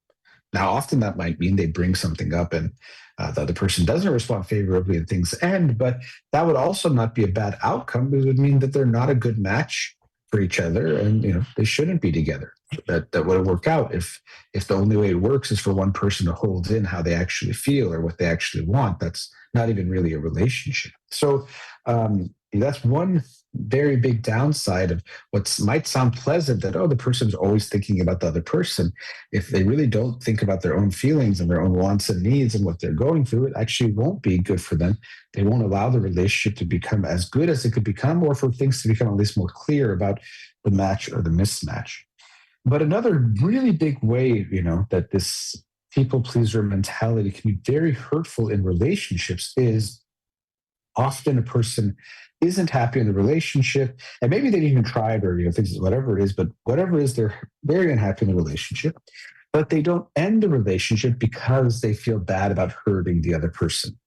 Now, often that might mean they bring something up, and the other person doesn't respond favorably and things end, but that would also not be a bad outcome, because it would mean that they're not a good match for each other, and they shouldn't be together. That would work out if the only way it works is for one person to hold in how they actually feel or what they actually want. That's not even really a relationship. So that's one very big downside of what might sound pleasant, that, oh, the person's always thinking about the other person. If they really don't think about their own feelings and their own wants and needs and what they're going through, it actually won't be good for them. They won't allow the relationship to become as good as it could become, or for things to become at least more clear about the match or the mismatch. But another really big way, that this people pleaser mentality can be very hurtful in relationships is often a person isn't happy in the relationship, and maybe they didn't even try it, or things, whatever it is, but whatever it is, they're very unhappy in the relationship, but they don't end the relationship because they feel bad about hurting the other person.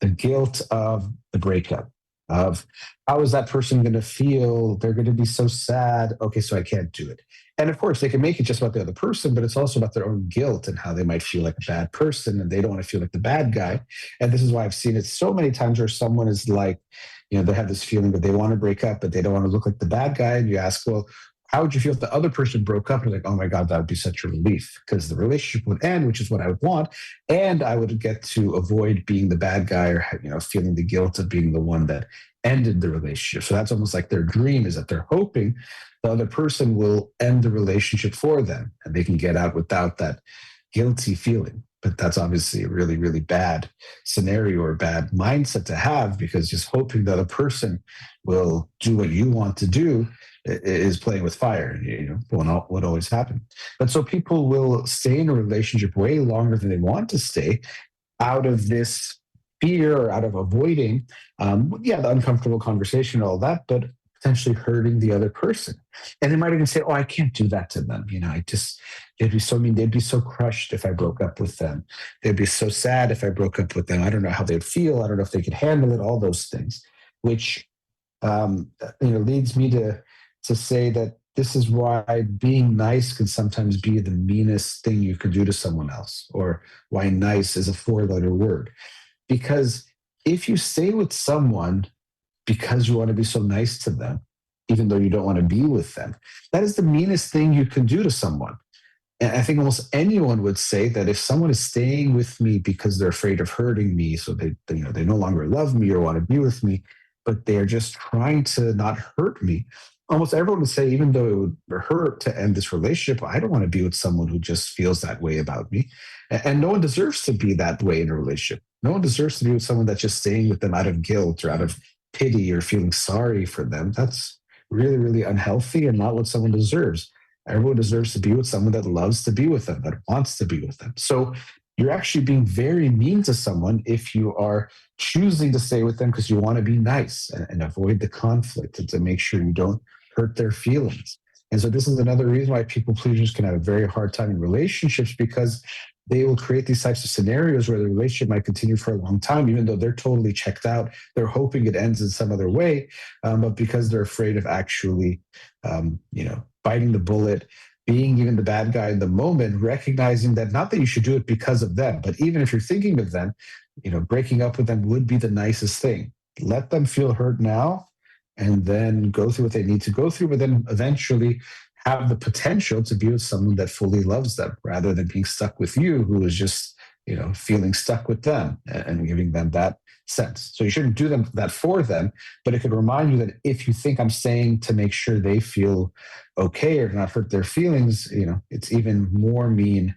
The guilt of the breakup, of how is that person going to feel? They're going to be so sad. Okay, so I can't do it. And of course, they can make it just about the other person, but it's also about their own guilt and how they might feel like a bad person, and they don't want to feel like the bad guy. And this is why I've seen it so many times where someone is like, they have this feeling that they want to break up, but they don't want to look like the bad guy. And you ask, well, how would you feel if the other person broke up? And you're like, oh my God, that would be such a relief, because the relationship would end, which is what I would want. And I would get to avoid being the bad guy, or, feeling the guilt of being the one that ended the relationship. So that's almost like their dream, is that they're hoping the other person will end the relationship for them, and they can get out without that guilty feeling. But that's obviously a really, really bad scenario or bad mindset to have, because just hoping that a person will do what you want to do is playing with fire. Won't always happen. But so people will stay in a relationship way longer than they want to stay, out of this fear, or out of avoiding, the uncomfortable conversation and all that, but potentially hurting the other person. And they might even say, oh, I can't do that to them. They'd be so mean. They'd be so crushed if I broke up with them. They'd be so sad if I broke up with them. I don't know how they'd feel. I don't know if they could handle it, all those things, which leads me to say that this is why being nice can sometimes be the meanest thing you could do to someone else, or why nice is a four-letter word. Because if you stay with someone because you want to be so nice to them, even though you don't want to be with them, that is the meanest thing you can do to someone. And I think almost anyone would say that if someone is staying with me because they're afraid of hurting me, so they no longer love me or want to be with me, but they're just trying to not hurt me. Almost everyone would say, even though it would hurt to end this relationship, I don't want to be with someone who just feels that way about me. And no one deserves to be that way in a relationship. No one deserves to be with someone that's just staying with them out of guilt or out of pity or feeling sorry for them. That's really, really unhealthy and not what someone deserves. Everyone deserves to be with someone that loves to be with them, that wants to be with them. So you're actually being very mean to someone if you are choosing to stay with them because you want to be nice and avoid the conflict and to make sure you don't hurt their feelings. And so this is another reason why people pleasers can have a very hard time in relationships, because they will create these types of scenarios where the relationship might continue for a long time, even though they're totally checked out. They're hoping it ends in some other way, but because they're afraid of actually, biting the bullet, being even the bad guy in the moment, recognizing that not that you should do it because of them, but even if you're thinking of them, breaking up with them would be the nicest thing. Let them feel hurt now and then go through what they need to go through, but then eventually have the potential to be with someone that fully loves them rather than being stuck with you, who is just, feeling stuck with them and giving them that sense. So you shouldn't do that for them, but it could remind you that if you think I'm staying to make sure they feel okay or not hurt their feelings, it's even more mean,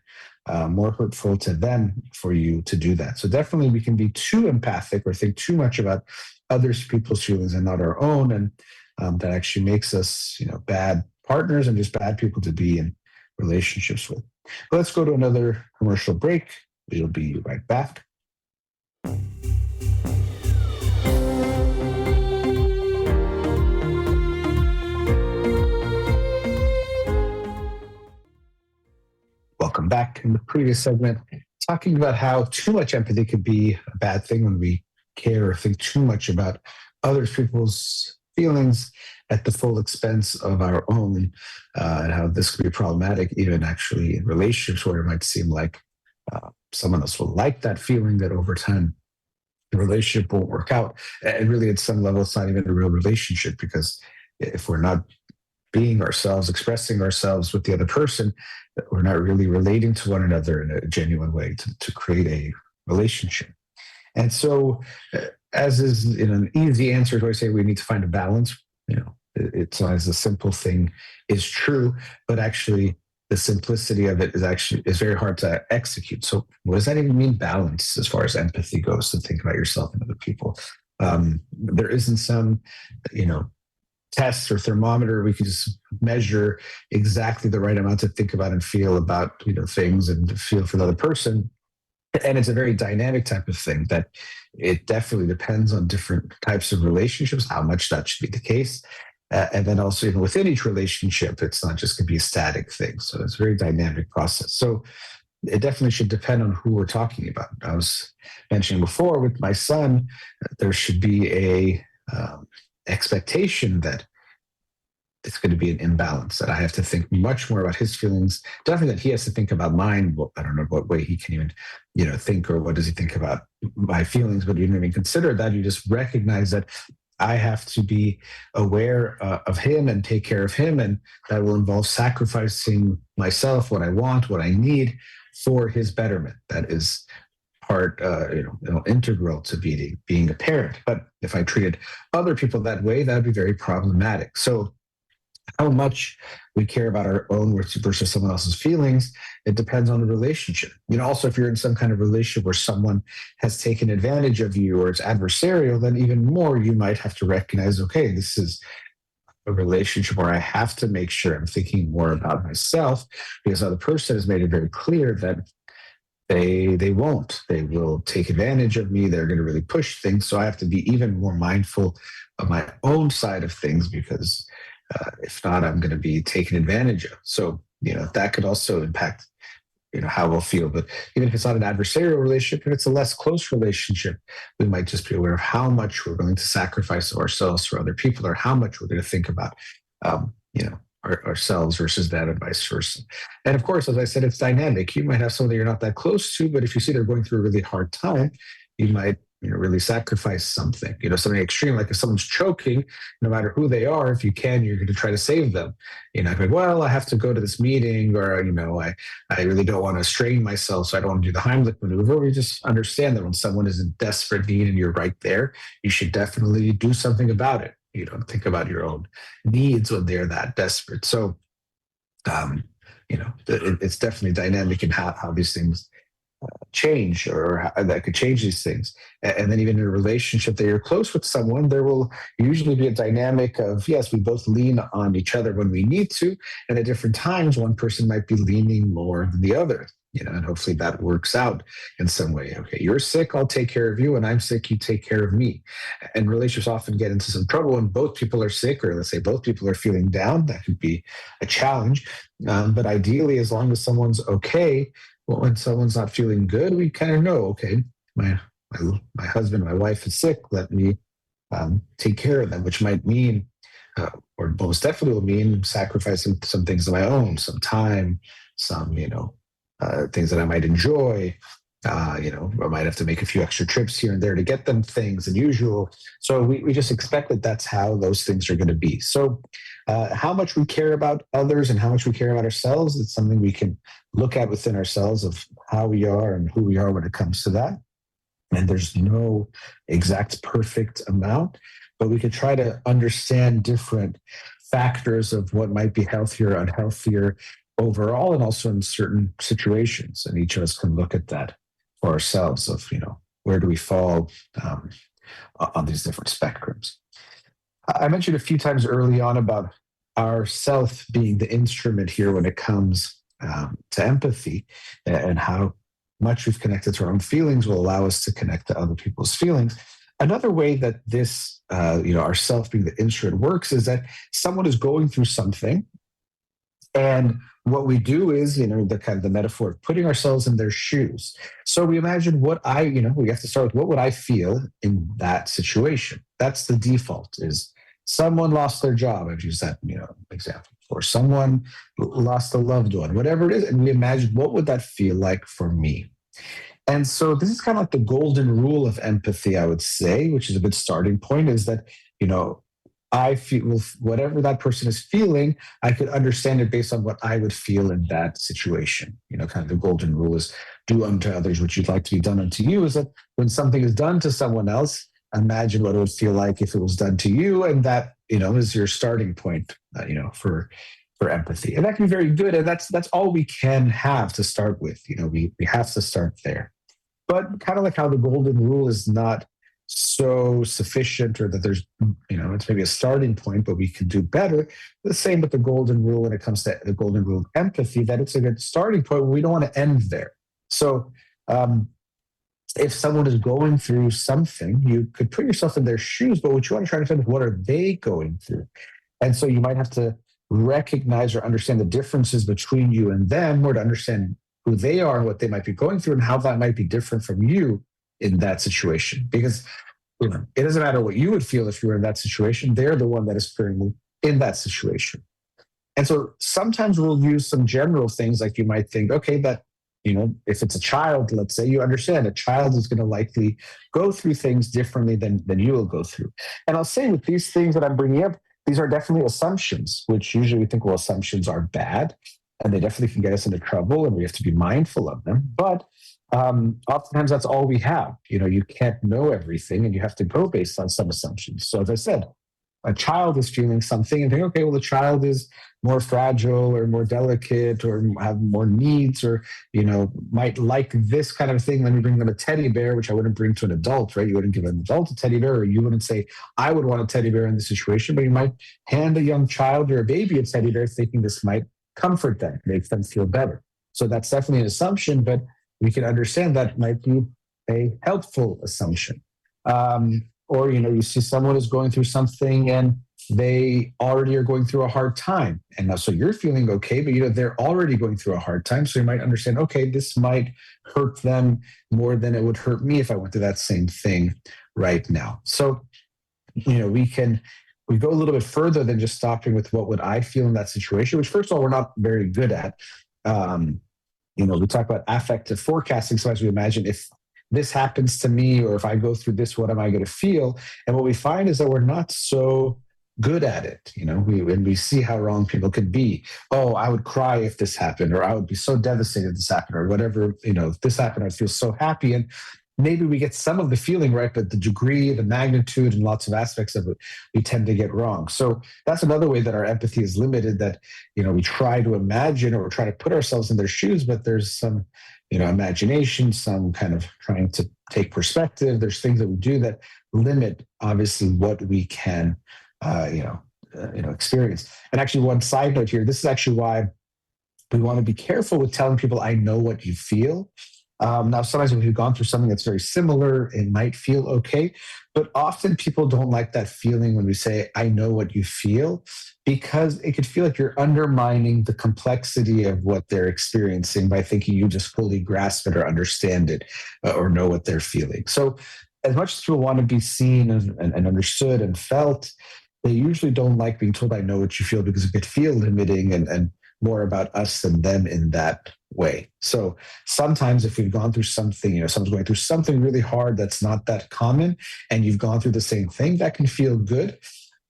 more hurtful to them for you to do that. So definitely we can be too empathic or think too much about others people's feelings and not our own. And that actually makes us, bad partners and just bad people to be in relationships with. But let's go to another commercial break. We'll be right back. Welcome back. In the previous segment, talking about how too much empathy could be a bad thing when we care or think too much about other people's feelings at the full expense of our own, and how this could be problematic even actually in relationships where it might seem like someone else will like that feeling, that over time the relationship won't work out. And really, at some level, it's not even a real relationship, because if we're not being ourselves, expressing ourselves with the other person, we're not really relating to one another in a genuine way to create a relationship. And so, as is in an easy answer to I say we need to find a balance. It's not as a simple thing is true, but actually the simplicity of it is very hard to execute. So what does that even mean, balance, as far as empathy goes, to think about yourself and other people? There isn't some, test or thermometer we can just measure exactly the right amount to think about and feel about, things and feel for the other person. And it's a very dynamic type of thing that it definitely depends on different types of relationships, how much that should be the case. And then also, even within each relationship, it's not just going to be a static thing. So it's a very dynamic process. So it definitely should depend on who we're talking about. I was mentioning before with my son, there should be a expectation that it's going to be an imbalance, that I have to think much more about his feelings. Definitely that he has to think about mine. Well, I don't know what way he can even, think, or what does he think about my feelings, but you don't even consider that. You just recognize that I have to be aware of him and take care of him. And that will involve sacrificing myself, what I want, what I need for his betterment. That is part, integral to being a parent. But if I treated other people that way, that would be very problematic. So how much we care about our own versus someone else's feelings, it depends on the relationship. Also, if you're in some kind of relationship where someone has taken advantage of you or it's adversarial, then even more you might have to recognize, okay, this is a relationship where I have to make sure I'm thinking more about myself, because the other person has made it very clear that they won't. They will take advantage of me. They're going to really push things. So I have to be even more mindful of my own side of things, because if not, I'm going to be taken advantage of. So, that could also impact, how we'll feel. But even if it's not an adversarial relationship, if it's a less close relationship, we might just be aware of how much we're willing to sacrifice of ourselves for other people, or how much we're going to think about, ourselves versus them, and vice versa. And of course, as I said, it's dynamic. You might have someone that you're not that close to, but if you see they're going through a really hard time, you might really sacrifice something, something extreme. Like if someone's choking, no matter who they are, if you can, you're going to try to save them. Like, well, I have to go to this meeting, or, I really don't want to strain myself, so I don't want to do the Heimlich maneuver. We just understand that when someone is in desperate need and you're right there, you should definitely do something about it. Think about your own needs when they're that desperate. So, it's definitely dynamic in how these things change, or how that could change these things. And then even in a relationship that you're close with someone, there will usually be a dynamic of, yes, we both lean on each other when we need to, and at different times one person might be leaning more than the other, and hopefully that works out in some way. Okay, you're sick, I'll take care of you, and I'm sick, you take care of me. And relationships often get into some trouble when both people are sick, or let's say both people are feeling down. That could be a challenge. But ideally, as long as someone's okay, well, when someone's not feeling good, we kind of know, okay, my husband, my wife is sick. Let me take care of them, which might mean, or most definitely will mean, sacrificing some things of my own, some time, some things that I might enjoy. I might have to make a few extra trips here and there to get them things than usual. So we just expect that that's how those things are going to be. So how much we care about others and how much we care about ourselves, it's something we can look at within ourselves, of how we are and who we are when it comes to that. And there's no exact perfect amount, but we could try to understand different factors of what might be healthier or unhealthier overall, and also in certain situations. And each of us can look at that for ourselves of, where do we fall on these different spectrums. I mentioned a few times early on about our self being the instrument here when it comes to empathy, and how much we've connected to our own feelings will allow us to connect to other people's feelings. Another way that this, our self being the instrument works, is that someone is going through something, and what we do is, the kind of the metaphor of putting ourselves in their shoes. So we imagine we have to start with, what would I feel in that situation? That's the default, is someone lost their job. I've used that, example. Or someone lost a loved one, whatever it is. And we imagine, what would that feel like for me? And so this is kind of like the golden rule of empathy, I would say, which is a good starting point, is that, I feel whatever that person is feeling, I could understand it based on what I would feel in that situation. Kind of the golden rule is, do unto others what you'd like to be done unto you, is that when something is done to someone else, imagine what it would feel like if it was done to you. And that, is your starting point, for empathy. And that can be very good. And that's all we can have to start with. We have to start there. But kind of like how the golden rule is not so sufficient, or that there's, it's maybe a starting point, but we can do better. The same with the golden rule when it comes to the golden rule of empathy, that it's a good starting point, but we don't want to end there. So if someone is going through something, you could put yourself in their shoes, but what you want to try to understand is, what are they going through? And so you might have to recognize or understand the differences between you and them, or to understand who they are and what they might be going through, and how that might be different from you in that situation. Because it doesn't matter what you would feel if you were in that situation. They're the one that is currently in that situation. And so sometimes we'll use some general things, like you might think, okay, that, if it's a child, let's say, you understand a child is going to likely go through things differently than you will go through. And I'll say, with these things that I'm bringing up, these are definitely assumptions, which usually we think, well, assumptions are bad, and they definitely can get us into trouble, and we have to be mindful of them. But oftentimes that's all we have. You can't know everything, and you have to go based on some assumptions. So as I said, a child is feeling something and think, okay, well, the child is more fragile or more delicate or have more needs, or, might like this kind of thing. Let me bring them a teddy bear, which I wouldn't bring to an adult, right? You wouldn't give an adult a teddy bear, or you wouldn't say, I would want a teddy bear in this situation, but you might hand a young child or a baby a teddy bear thinking this might comfort them, make them feel better. So that's definitely an assumption, but we can understand that might be a helpful assumption. Or, you see someone is going through something, and they already are going through a hard time. And now, so you're feeling okay, but they're already going through a hard time. So you might understand, okay, this might hurt them more than it would hurt me if I went through that same thing right now. So, we go a little bit further than just stopping with what would I feel in that situation, which first of all, we're not very good at. Um, we talk about affective forecasting. Sometimes we imagine if this happens to me or if I go through this, what am I going to feel? And what we find is that we're not so good at it. When we see how wrong people can be. Oh, I would cry if this happened, or I would be so devastated if this happened, or whatever, if this happened, I'd feel so happy. And maybe we get some of the feeling right, but the degree, the magnitude, and lots of aspects of it, we tend to get wrong. So that's another way that our empathy is limited, that, we try to imagine or try to put ourselves in their shoes, but there's some, imagination, some kind of trying to take perspective. There's things that we do that limit, obviously, what we can, experience. And actually, one side note here, this is actually why we want to be careful with telling people, I know what you feel. Now, sometimes if you've gone through something that's very similar, it might feel okay. But often people don't like that feeling when we say, I know what you feel, because it could feel like you're undermining the complexity of what they're experiencing by thinking you just fully grasp it or understand it, or know what they're feeling. So as much as people want to be seen and understood and felt, they usually don't like being told, I know what you feel, because it could feel limiting and more about us than them in that way. So sometimes if we've gone through something, someone's going through something really hard that's not that common, and you've gone through the same thing, that can feel good.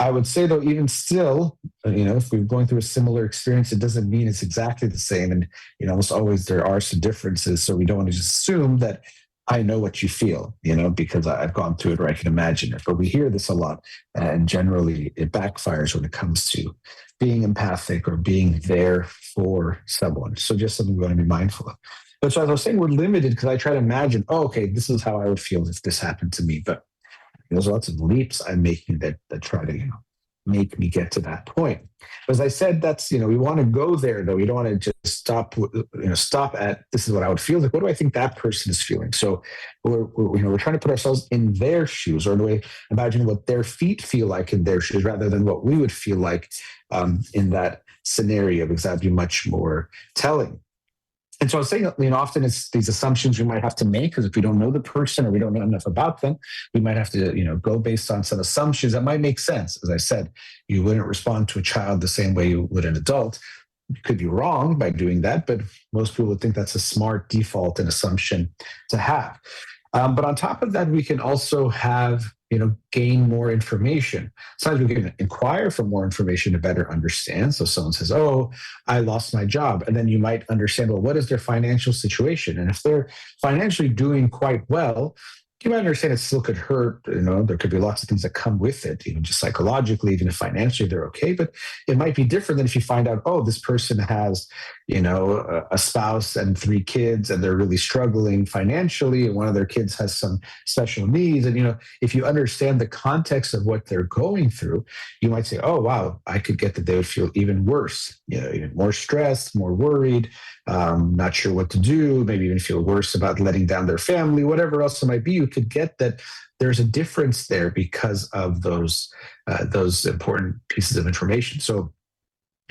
I would say, though, even still, if we're going through a similar experience, it doesn't mean it's exactly the same. And, almost always there are some differences. So we don't want to just assume that I know what you feel, because I've gone through it or I can imagine it. But we hear this a lot, and generally it backfires when it comes to being empathic or being there for someone. So just something we want to be mindful of. But so as I was saying, we're limited because I try to imagine, okay, this is how I would feel if this happened to me. But there's lots of leaps I'm making that try to, make me get to that point. As I said, that's, we want to go there, though. We don't want to just stop at, this is what I would feel like. What do I think that person is feeling? So we're trying to put ourselves in their shoes, or in a way, imagine what their feet feel like in their shoes, rather than what we would feel like in that scenario, because that'd be much more telling. And so I was saying, often it's these assumptions we might have to make, because if we don't know the person or we don't know enough about them, we might have to, go based on some assumptions that might make sense. As I said, you wouldn't respond to a child the same way you would an adult. You could be wrong by doing that, but most people would think that's a smart default and assumption to have. But on top of that, we can also have, gain more information. Sometimes we can inquire for more information to better understand. So someone says, oh, I lost my job. And then you might understand, well, what is their financial situation? And if they're financially doing quite well, you might understand it still could hurt. There could be lots of things that come with it, even just psychologically, even if financially they're okay. But it might be different than if you find out, oh, this person has, a spouse and 3 kids, and they're really struggling financially, and one of their kids has some special needs. And, if you understand the context of what they're going through, you might say, oh, wow, I could get that they would feel even worse, even more stressed, more worried, not sure what to do, maybe even feel worse about letting down their family, whatever else it might be. You could get that there's a difference there because of those important pieces of information. So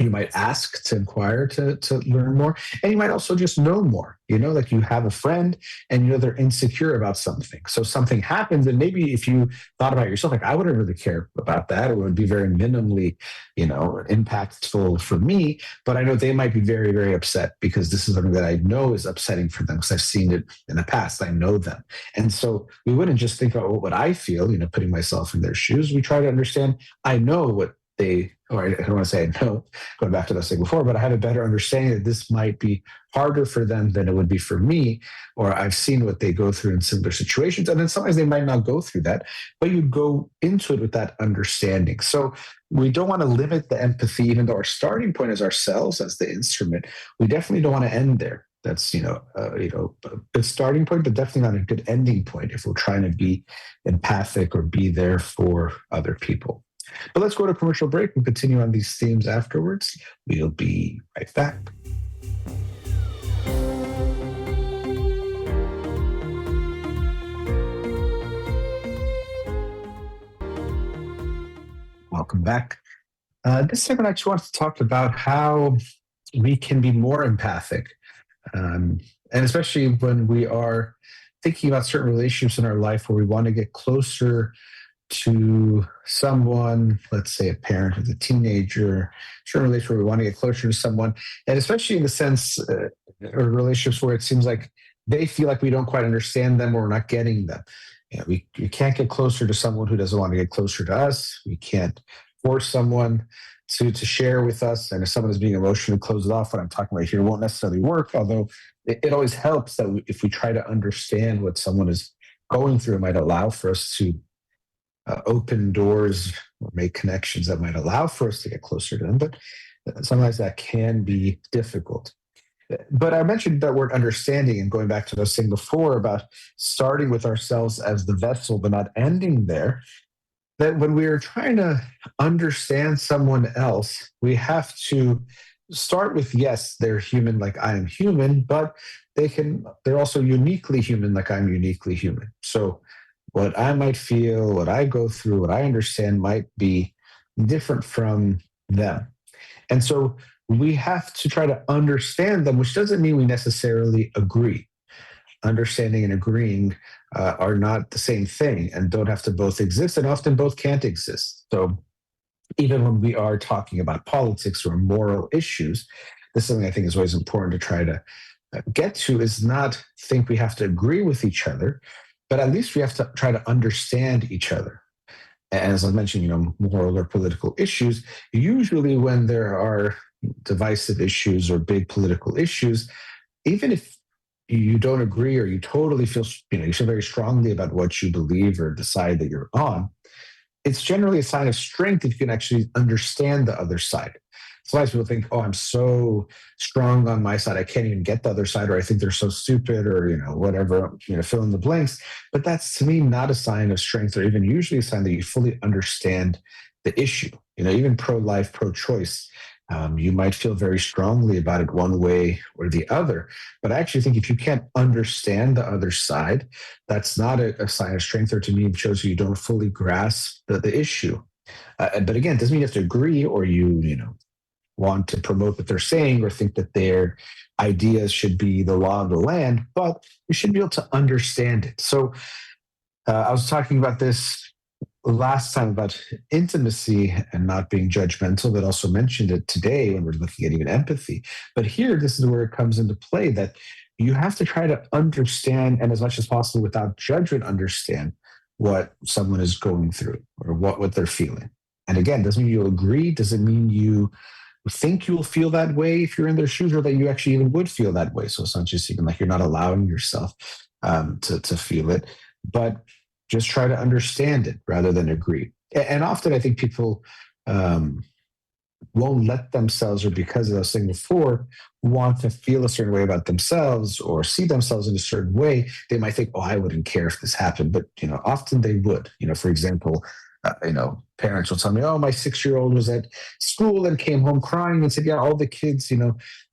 you might ask to inquire to learn more, and you might also just know more. Like you have a friend and they're insecure about something. So something happens, and maybe if you thought about it yourself, like, I wouldn't really care about that, or it would be very minimally, impactful for me. But I know they might be very, very upset, because this is something that I know is upsetting for them, because I've seen it in the past. I know them. And so we wouldn't just think about what I feel, putting myself in their shoes. We try to understand, I know what or I don't want to say no, going back to what I said before, but I have a better understanding that this might be harder for them than it would be for me, or I've seen what they go through in similar situations. And then sometimes they might not go through that, but you go into it with that understanding. So we don't want to limit the empathy, even though our starting point is ourselves as the instrument. We definitely don't want to end there. That's, a good starting point, but definitely not a good ending point if we're trying to be empathic or be there for other people. But let's go to a commercial break. We'll continue on these themes afterwards. We'll be right back. Welcome back. This segment, I just want to talk about how we can be more empathic, um, and especially when we are thinking about certain relationships in our life where we want to get closer to someone, let's say a parent or a teenager, certain relationships where we want to get closer to someone, and especially in the sense or relationships where it seems like they feel like we don't quite understand them or we're not getting them. We can't get closer to someone who doesn't want to get closer to us. We can't force someone to share with us. And if someone is being emotionally closed off, what I'm talking about here won't necessarily work, although it always helps that if we try to understand what someone is going through, it might allow for us to open doors or make connections that might allow for us to get closer to them. But sometimes that can be difficult. But I mentioned that word understanding, and going back to what I was saying before about starting with ourselves as the vessel, but not ending there. That when we are trying to understand someone else, we have to start with, yes, they're human like I am human, but they're also uniquely human like I'm uniquely human. So what I might feel, what I go through, what I understand might be different from them. And so we have to try to understand them, which doesn't mean we necessarily agree. Understanding and agreeing are not the same thing and don't have to both exist, and often both can't exist. So even when we are talking about politics or moral issues, this is something I think is always important to try to get to, is not think we have to agree with each other, but at least we have to try to understand each other. And as I mentioned, moral or political issues, usually when there are divisive issues or big political issues, even if you don't agree or you totally feel, you feel very strongly about what you believe or decide that you're on, it's generally a sign of strength if you can actually understand the other side. Sometimes people think, oh, I'm so strong on my side, I can't even get the other side, or I think they're so stupid, or, whatever, fill in the blanks. But that's, to me, not a sign of strength, or even usually a sign that you fully understand the issue. Even pro-life, pro-choice, you might feel very strongly about it one way or the other. But I actually think if you can't understand the other side, that's not a sign of strength, or to me, it shows you don't fully grasp the issue. But again, it doesn't mean you have to agree, or you want to promote what they're saying or think that their ideas should be the law of the land, but you should be able to understand it. So I was talking about this last time about intimacy and not being judgmental, but also mentioned it today when we're looking at even empathy. But here, this is where it comes into play, that you have to try to understand, and as much as possible without judgment, understand what someone is going through or what they're feeling. And again, doesn't mean you'll agree, doesn't mean you think you'll feel that way if you're in their shoes, or that you actually even would feel that way. So it's not just even like you're not allowing yourself to feel it, but just try to understand it rather than agree. And often I think people won't let themselves, or because as I was saying before, want to feel a certain way about themselves or see themselves in a certain way. They might think, oh, I wouldn't care if this happened. But, often they would. For example, parents will tell me, oh, my 6-year-old was at school and came home crying and said, yeah, all the kids,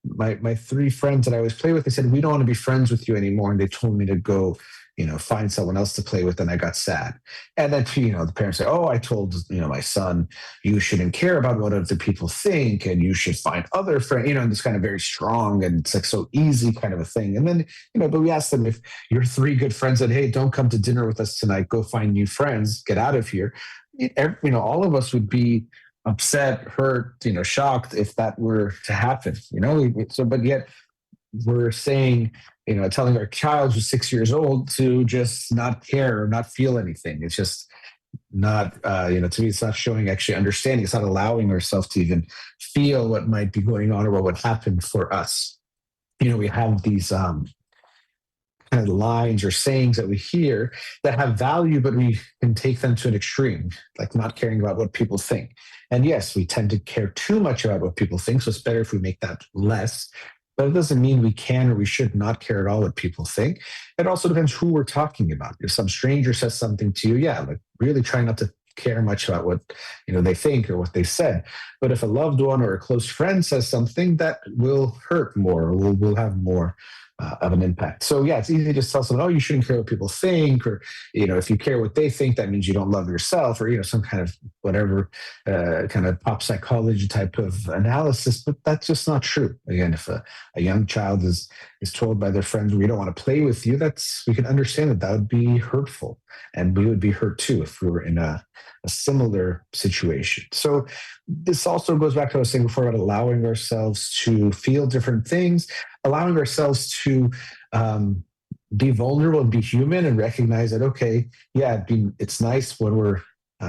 my 3 friends that I always play with, they said, we don't want to be friends with you anymore. And they told me to go, find someone else to play with. And I got sad. And then, the parents say, oh, I told, my son, you shouldn't care about what other people think, and you should find other friends, and this kind of very strong, and it's like so easy kind of a thing. And then, but we ask them, if your 3 good friends said, hey, don't come to dinner with us tonight, go find new friends, get out of here. All of us would be upset, hurt, shocked if that were to happen, So, but yet we're saying, telling our child who's 6 years old to just not care or not feel anything. It's just not, to me, it's not showing actually understanding. It's not allowing ourselves to even feel what might be going on or what would happen for us. We have these kind of lines or sayings that we hear that have value, but we can take them to an extreme, like not caring about what people think. And yes, we tend to care too much about what people think, so it's better if we make that less. But it doesn't mean we can or we should not care at all what people think. It also depends who we're talking about. If some stranger says something to you, yeah, like really try not to care much about what they think or what they said. But if a loved one or a close friend says something, that will hurt more, or will have more of an impact. So yeah, it's easy to just tell someone, oh, you shouldn't care what people think, or if you care what they think, that means you don't love yourself, or some kind of whatever kind of pop psychology type of analysis. But that's just not true. Again, if a young child is told by their friends, we don't want to play with you, we can understand that would be hurtful, and we would be hurt too if we were in a similar situation. So this also goes back to what I was saying before about allowing ourselves to feel different things, allowing ourselves to be vulnerable and be human, and recognize that, okay, yeah, it's nice when we're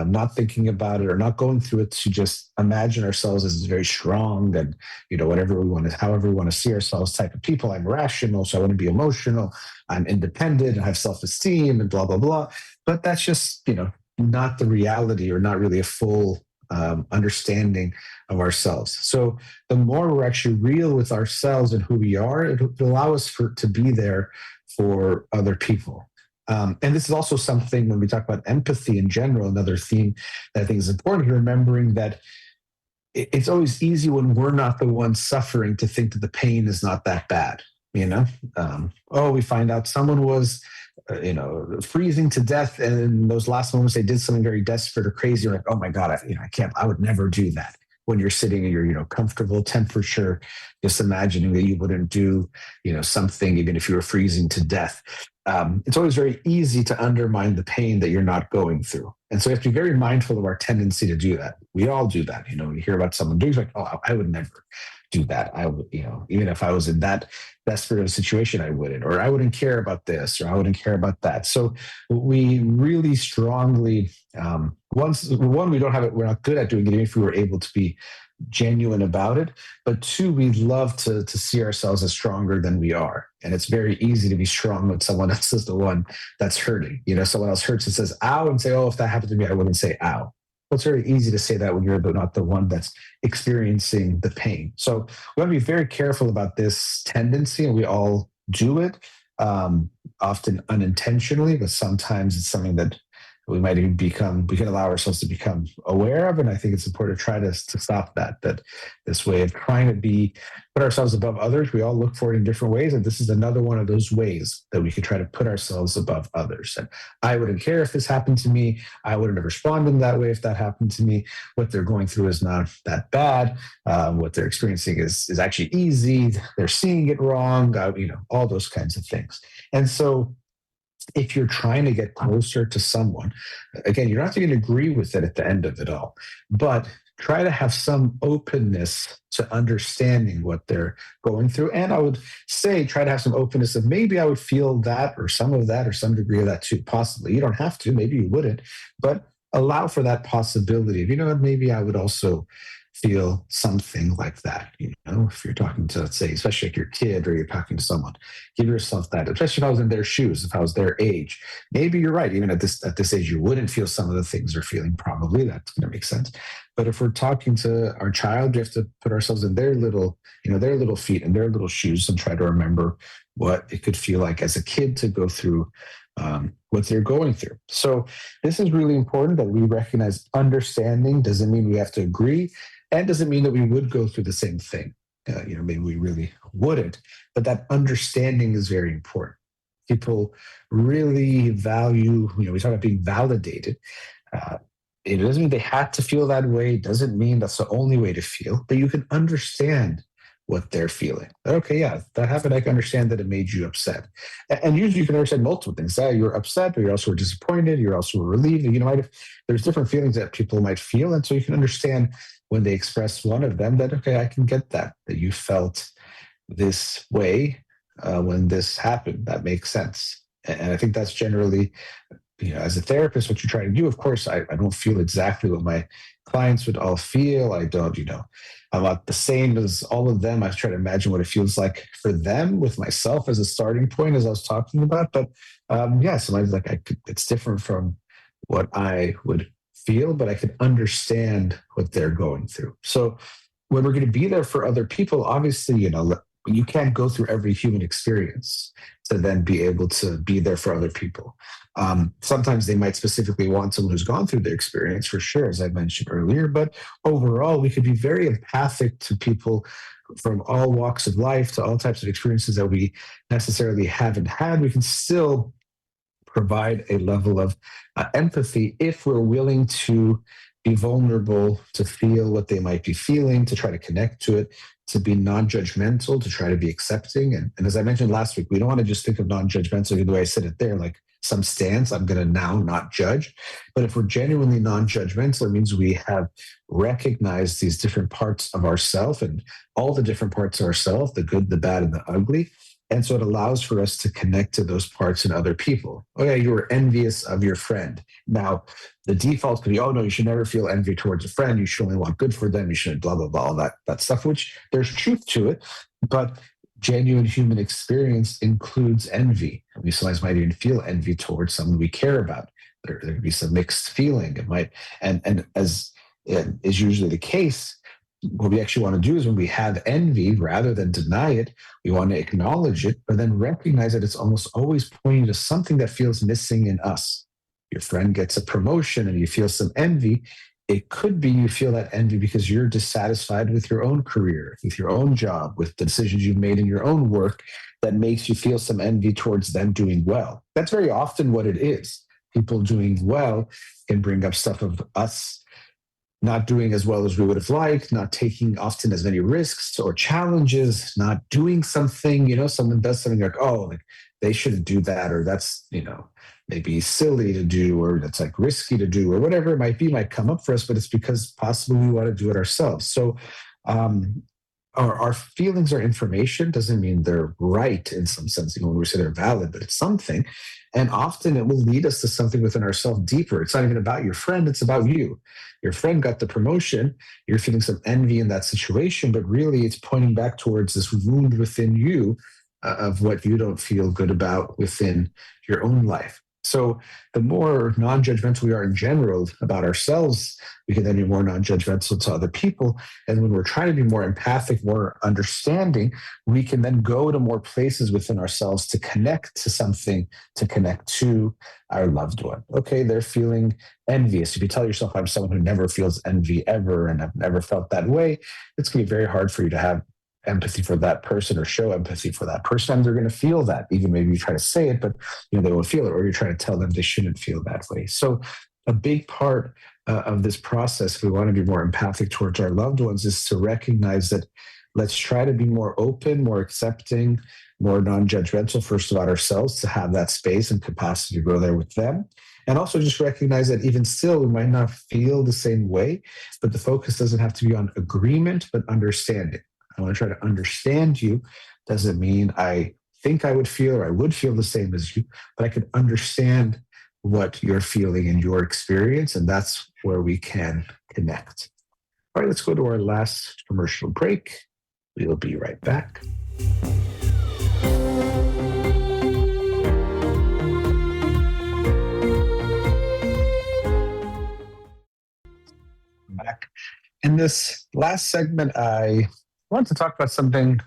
not thinking about it or not going through it, to just imagine ourselves as very strong and whatever we want to, however we want to see ourselves type of people. I'm rational, so I want to be emotional. I'm independent and have self-esteem and blah blah blah. But that's just not the reality, or not really a full understanding of ourselves. So the more we're actually real with ourselves and who we are, it'll allow us to be there for other people. And this is also something, when we talk about empathy in general, another theme that I think is important, remembering that it's always easy when we're not the ones suffering to think that the pain is not that bad. We find out someone was freezing to death, and in those last moments they did something very desperate or crazy. You're like, oh my God, I can't, I would never do that. When you're sitting in your comfortable temperature, just imagining that you wouldn't do something even if you were freezing to death. It's always very easy to undermine the pain that you're not going through. And so we have to be very mindful of our tendency to do that. We all do that. You hear about someone doing, like, oh, I would never do that. I would, even if I was in that desperate of a situation, I wouldn't, or I wouldn't care about this, or I wouldn't care about that. So we really strongly, we don't have it, we're not good at doing it, even if we were able to be genuine about it. But two, we love to see ourselves as stronger than we are. And it's very easy to be strong when someone else is the one that's hurting. Someone else hurts and says, ow, and say, oh, if that happened to me, I wouldn't say ow. Well, it's very easy to say that when you're not the one that's experiencing the pain. So we want to be very careful about this tendency, and we all do it, often unintentionally, but sometimes it's something that we might even we can allow ourselves to become aware of. And I think it's important to try to stop that this way of trying to put ourselves above others. We all look for it in different ways. And this is another one of those ways that we could try to put ourselves above others. And I wouldn't care if this happened to me. I wouldn't have responded in that way if that happened to me. What they're going through is not that bad. What they're experiencing is actually easy. They're seeing it wrong, all those kinds of things. And so if you're trying to get closer to someone, again, you're not going to agree with it at the end of it all, but try to have some openness to understanding what they're going through. And I would say try to have some openness of, maybe I would feel that, or some of that, or some degree of that too, possibly. You don't have to, maybe you wouldn't, but allow for that possibility of, maybe I would also feel something like that. If you're talking to, let's say, especially like your kid, or you're talking to someone, give yourself that, especially if I was in their shoes, if I was their age. Maybe you're right, even at this age, you wouldn't feel some of the things they're feeling. Probably that's going to make sense. But if we're talking to our child, we have to put ourselves in their little feet and their little shoes, and try to remember what it could feel like as a kid to go through what they're going through. So this is really important, that we recognize understanding doesn't mean we have to agree, and doesn't mean that we would go through the same thing. Maybe we really wouldn't, but that understanding is very important. People really value, we talk about being validated. It doesn't mean they had to feel that way. It doesn't mean that's the only way to feel, but you can understand what they're feeling. Okay, yeah, that happened. I can understand that it made you upset. And usually you can understand multiple things. You're upset, but you're also disappointed. You're also relieved. There's different feelings that people might feel. And so you can understand when they express one of them, that, okay, I can get that you felt this way when this happened. That makes sense. And I think that's generally, as a therapist, what you're trying to do. Of course, I don't feel exactly what my clients would all feel. I don't, I'm not the same as all of them. I try to imagine what it feels like for them, with myself as a starting point, as I was talking about. But sometimes it's different from what I would feel, but I can understand what they're going through. So when we're going to be there for other people, obviously, you can't go through every human experience to then be able to be there for other people. Sometimes they might specifically want someone who's gone through their experience, for sure, as I mentioned earlier. But overall, we could be very empathic to people from all walks of life, to all types of experiences that we necessarily haven't had. We can still provide a level of empathy if we're willing to be vulnerable, to feel what they might be feeling, to try to connect to it, to be non-judgmental, to try to be accepting. And as I mentioned last week, we don't want to just think of non-judgmental the way I said it there, like some stance, I'm going to now not judge. But if we're genuinely non-judgmental, it means we have recognized these different parts of ourselves and all the different parts of ourselves, the good, the bad, and the ugly. And so it allows for us to connect to those parts in other people. Oh, yeah, you were envious of your friend. Now, the default could be, oh, no, you should never feel envy towards a friend. You should only want good for them. You shouldn't blah, blah, blah, all that stuff, which there's truth to it. But genuine human experience includes envy. We sometimes might even feel envy towards someone we care about. There could be some mixed feeling. It might, and as is usually the case, what we actually want to do is when we have envy, rather than deny it, we want to acknowledge it, but then recognize that it's almost always pointing to something that feels missing in us. Your friend gets a promotion and you feel some envy. It could be you feel that envy because you're dissatisfied with your own career, with your own job, with the decisions you've made in your own work that makes you feel some envy towards them doing well. That's very often what it is. People doing well can bring up stuff of us not doing as well as we would have liked, not taking often as many risks or challenges, not doing something, someone does something like, oh, like they shouldn't do that, or that's, maybe silly to do, or that's like risky to do, or whatever it might be, might come up for us, but it's because possibly we want to do it ourselves. So our feelings are information. Doesn't mean they're right in some sense, when we say they're valid, but it's something. And often it will lead us to something within ourselves deeper. It's not even about your friend, it's about you. Your friend got the promotion, you're feeling some envy in that situation, but really it's pointing back towards this wound within you of what you don't feel good about within your own life. So the more non-judgmental we are in general about ourselves, we can then be more non-judgmental to other people. And when we're trying to be more empathic, more understanding, we can then go to more places within ourselves to connect to something, to connect to our loved one. Okay, they're feeling envious. If you tell yourself, I'm someone who never feels envy ever, and I've never felt that way, it's going to be very hard for you to have empathy for that person or show empathy for that person. And they're going to feel that, even maybe you try to say it, but they won't feel it, or you're trying to tell them they shouldn't feel that way. So a big part of this process, if we want to be more empathic towards our loved ones, is to recognize that let's try to be more open, more accepting, more non-judgmental first about ourselves, to have that space and capacity to go there with them. And also just recognize that even still, we might not feel the same way, but the focus doesn't have to be on agreement, but understanding. I want to try to understand you. Doesn't mean I think I would feel or I would feel the same as you, but I can understand what you're feeling in your experience, and that's where we can connect. All right, let's go to our last commercial break. We'll be right back. Back. In this last segment, I want to talk about something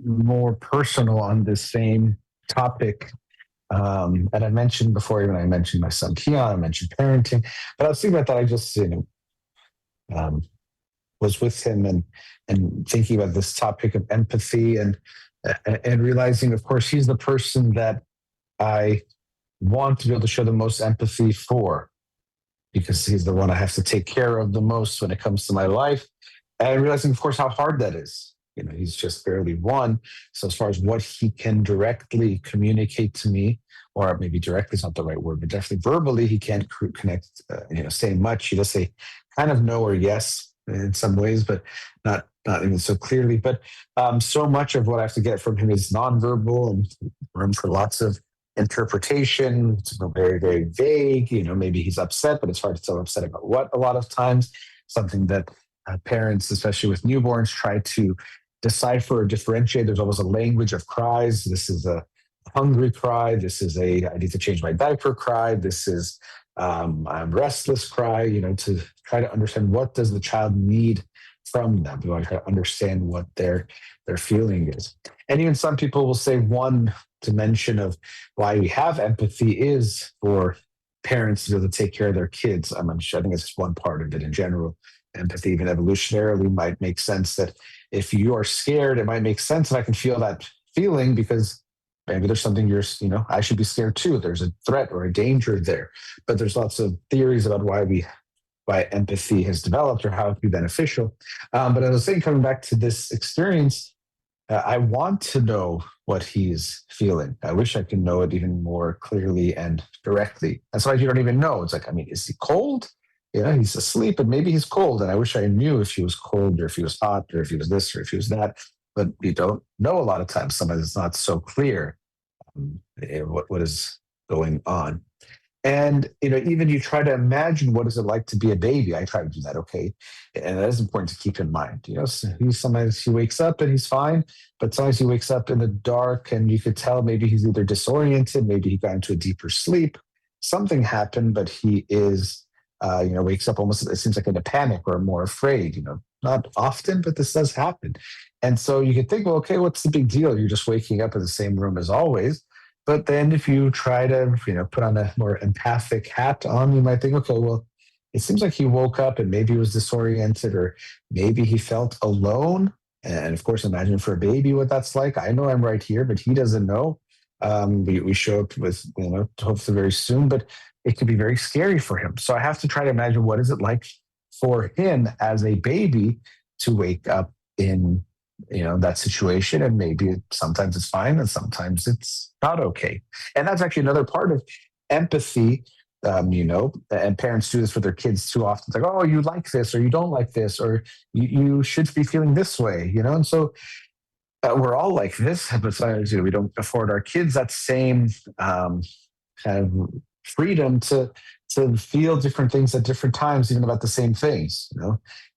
more personal on this same topic. And I mentioned before, even I mentioned my son Keon, I mentioned parenting, but I was thinking about that. I just, was with him and thinking about this topic of empathy and realizing, of course, he's the person that I want to be able to show the most empathy for, because he's the one I have to take care of the most when it comes to my life. And realizing, of course, how hard that is. He's just barely one. So as far as what he can directly communicate to me, or maybe directly is not the right word, but definitely verbally, he can't connect, say much. He does say kind of no or yes in some ways, but not even so clearly. But so much of what I have to get from him is nonverbal and room for lots of interpretation. It's very, very vague. Maybe he's upset, but it's hard to tell upset about what a lot of times. Something that parents, especially with newborns, try to decipher or differentiate. There's always a language of cries. This is a hungry cry. This is I need to change my diaper cry. This is I'm restless cry, to try to understand what does the child need from them. We want to try to understand what their feeling is. And even some people will say one dimension of why we have empathy is for parents to be able to take care of their kids. I think it's just one part of it in general. Empathy, even evolutionarily, might make sense that if you are scared, it might make sense that I can feel that feeling because maybe there's something I should be scared too. There's a threat or a danger there. But there's lots of theories about why empathy has developed or how it can be beneficial. But as I was saying, coming back to this experience, I want to know what he's feeling. I wish I could know it even more clearly and directly. And sometimes you don't even know. It's like, I mean, is he cold? Yeah, he's asleep, and maybe he's cold. And I wish I knew if he was cold or if he was hot or if he was this or if he was that. But you don't know a lot of times. Sometimes it's not so clear what is going on. And even you try to imagine what is it like to be a baby. I try to do that, okay, and that is important to keep in mind. Sometimes he wakes up and he's fine, but sometimes he wakes up in the dark, and you could tell maybe he's either disoriented, maybe he got into a deeper sleep, something happened, but he is, wakes up almost. It seems like in a panic or more afraid. Not often, but this does happen. And so you could think, well, okay, what's the big deal? You're just waking up in the same room as always. But then if you try to, put on a more empathic hat on, you might think, okay, well, it seems like he woke up and maybe he was disoriented or maybe he felt alone. And of course, imagine for a baby what that's like. I know I'm right here, but he doesn't know. We show up with, hopefully very soon, but it could be very scary for him. So I have to try to imagine what is it like for him as a baby to wake up in that situation, and maybe sometimes it's fine and sometimes it's not okay. And that's actually another part of empathy. And parents do this with their kids too often. It's like, oh, you like this or you don't like this, or you should be feeling this way. And so we're all like this, but sometimes we don't afford our kids that same kind of freedom to feel different things at different times, even about the same things.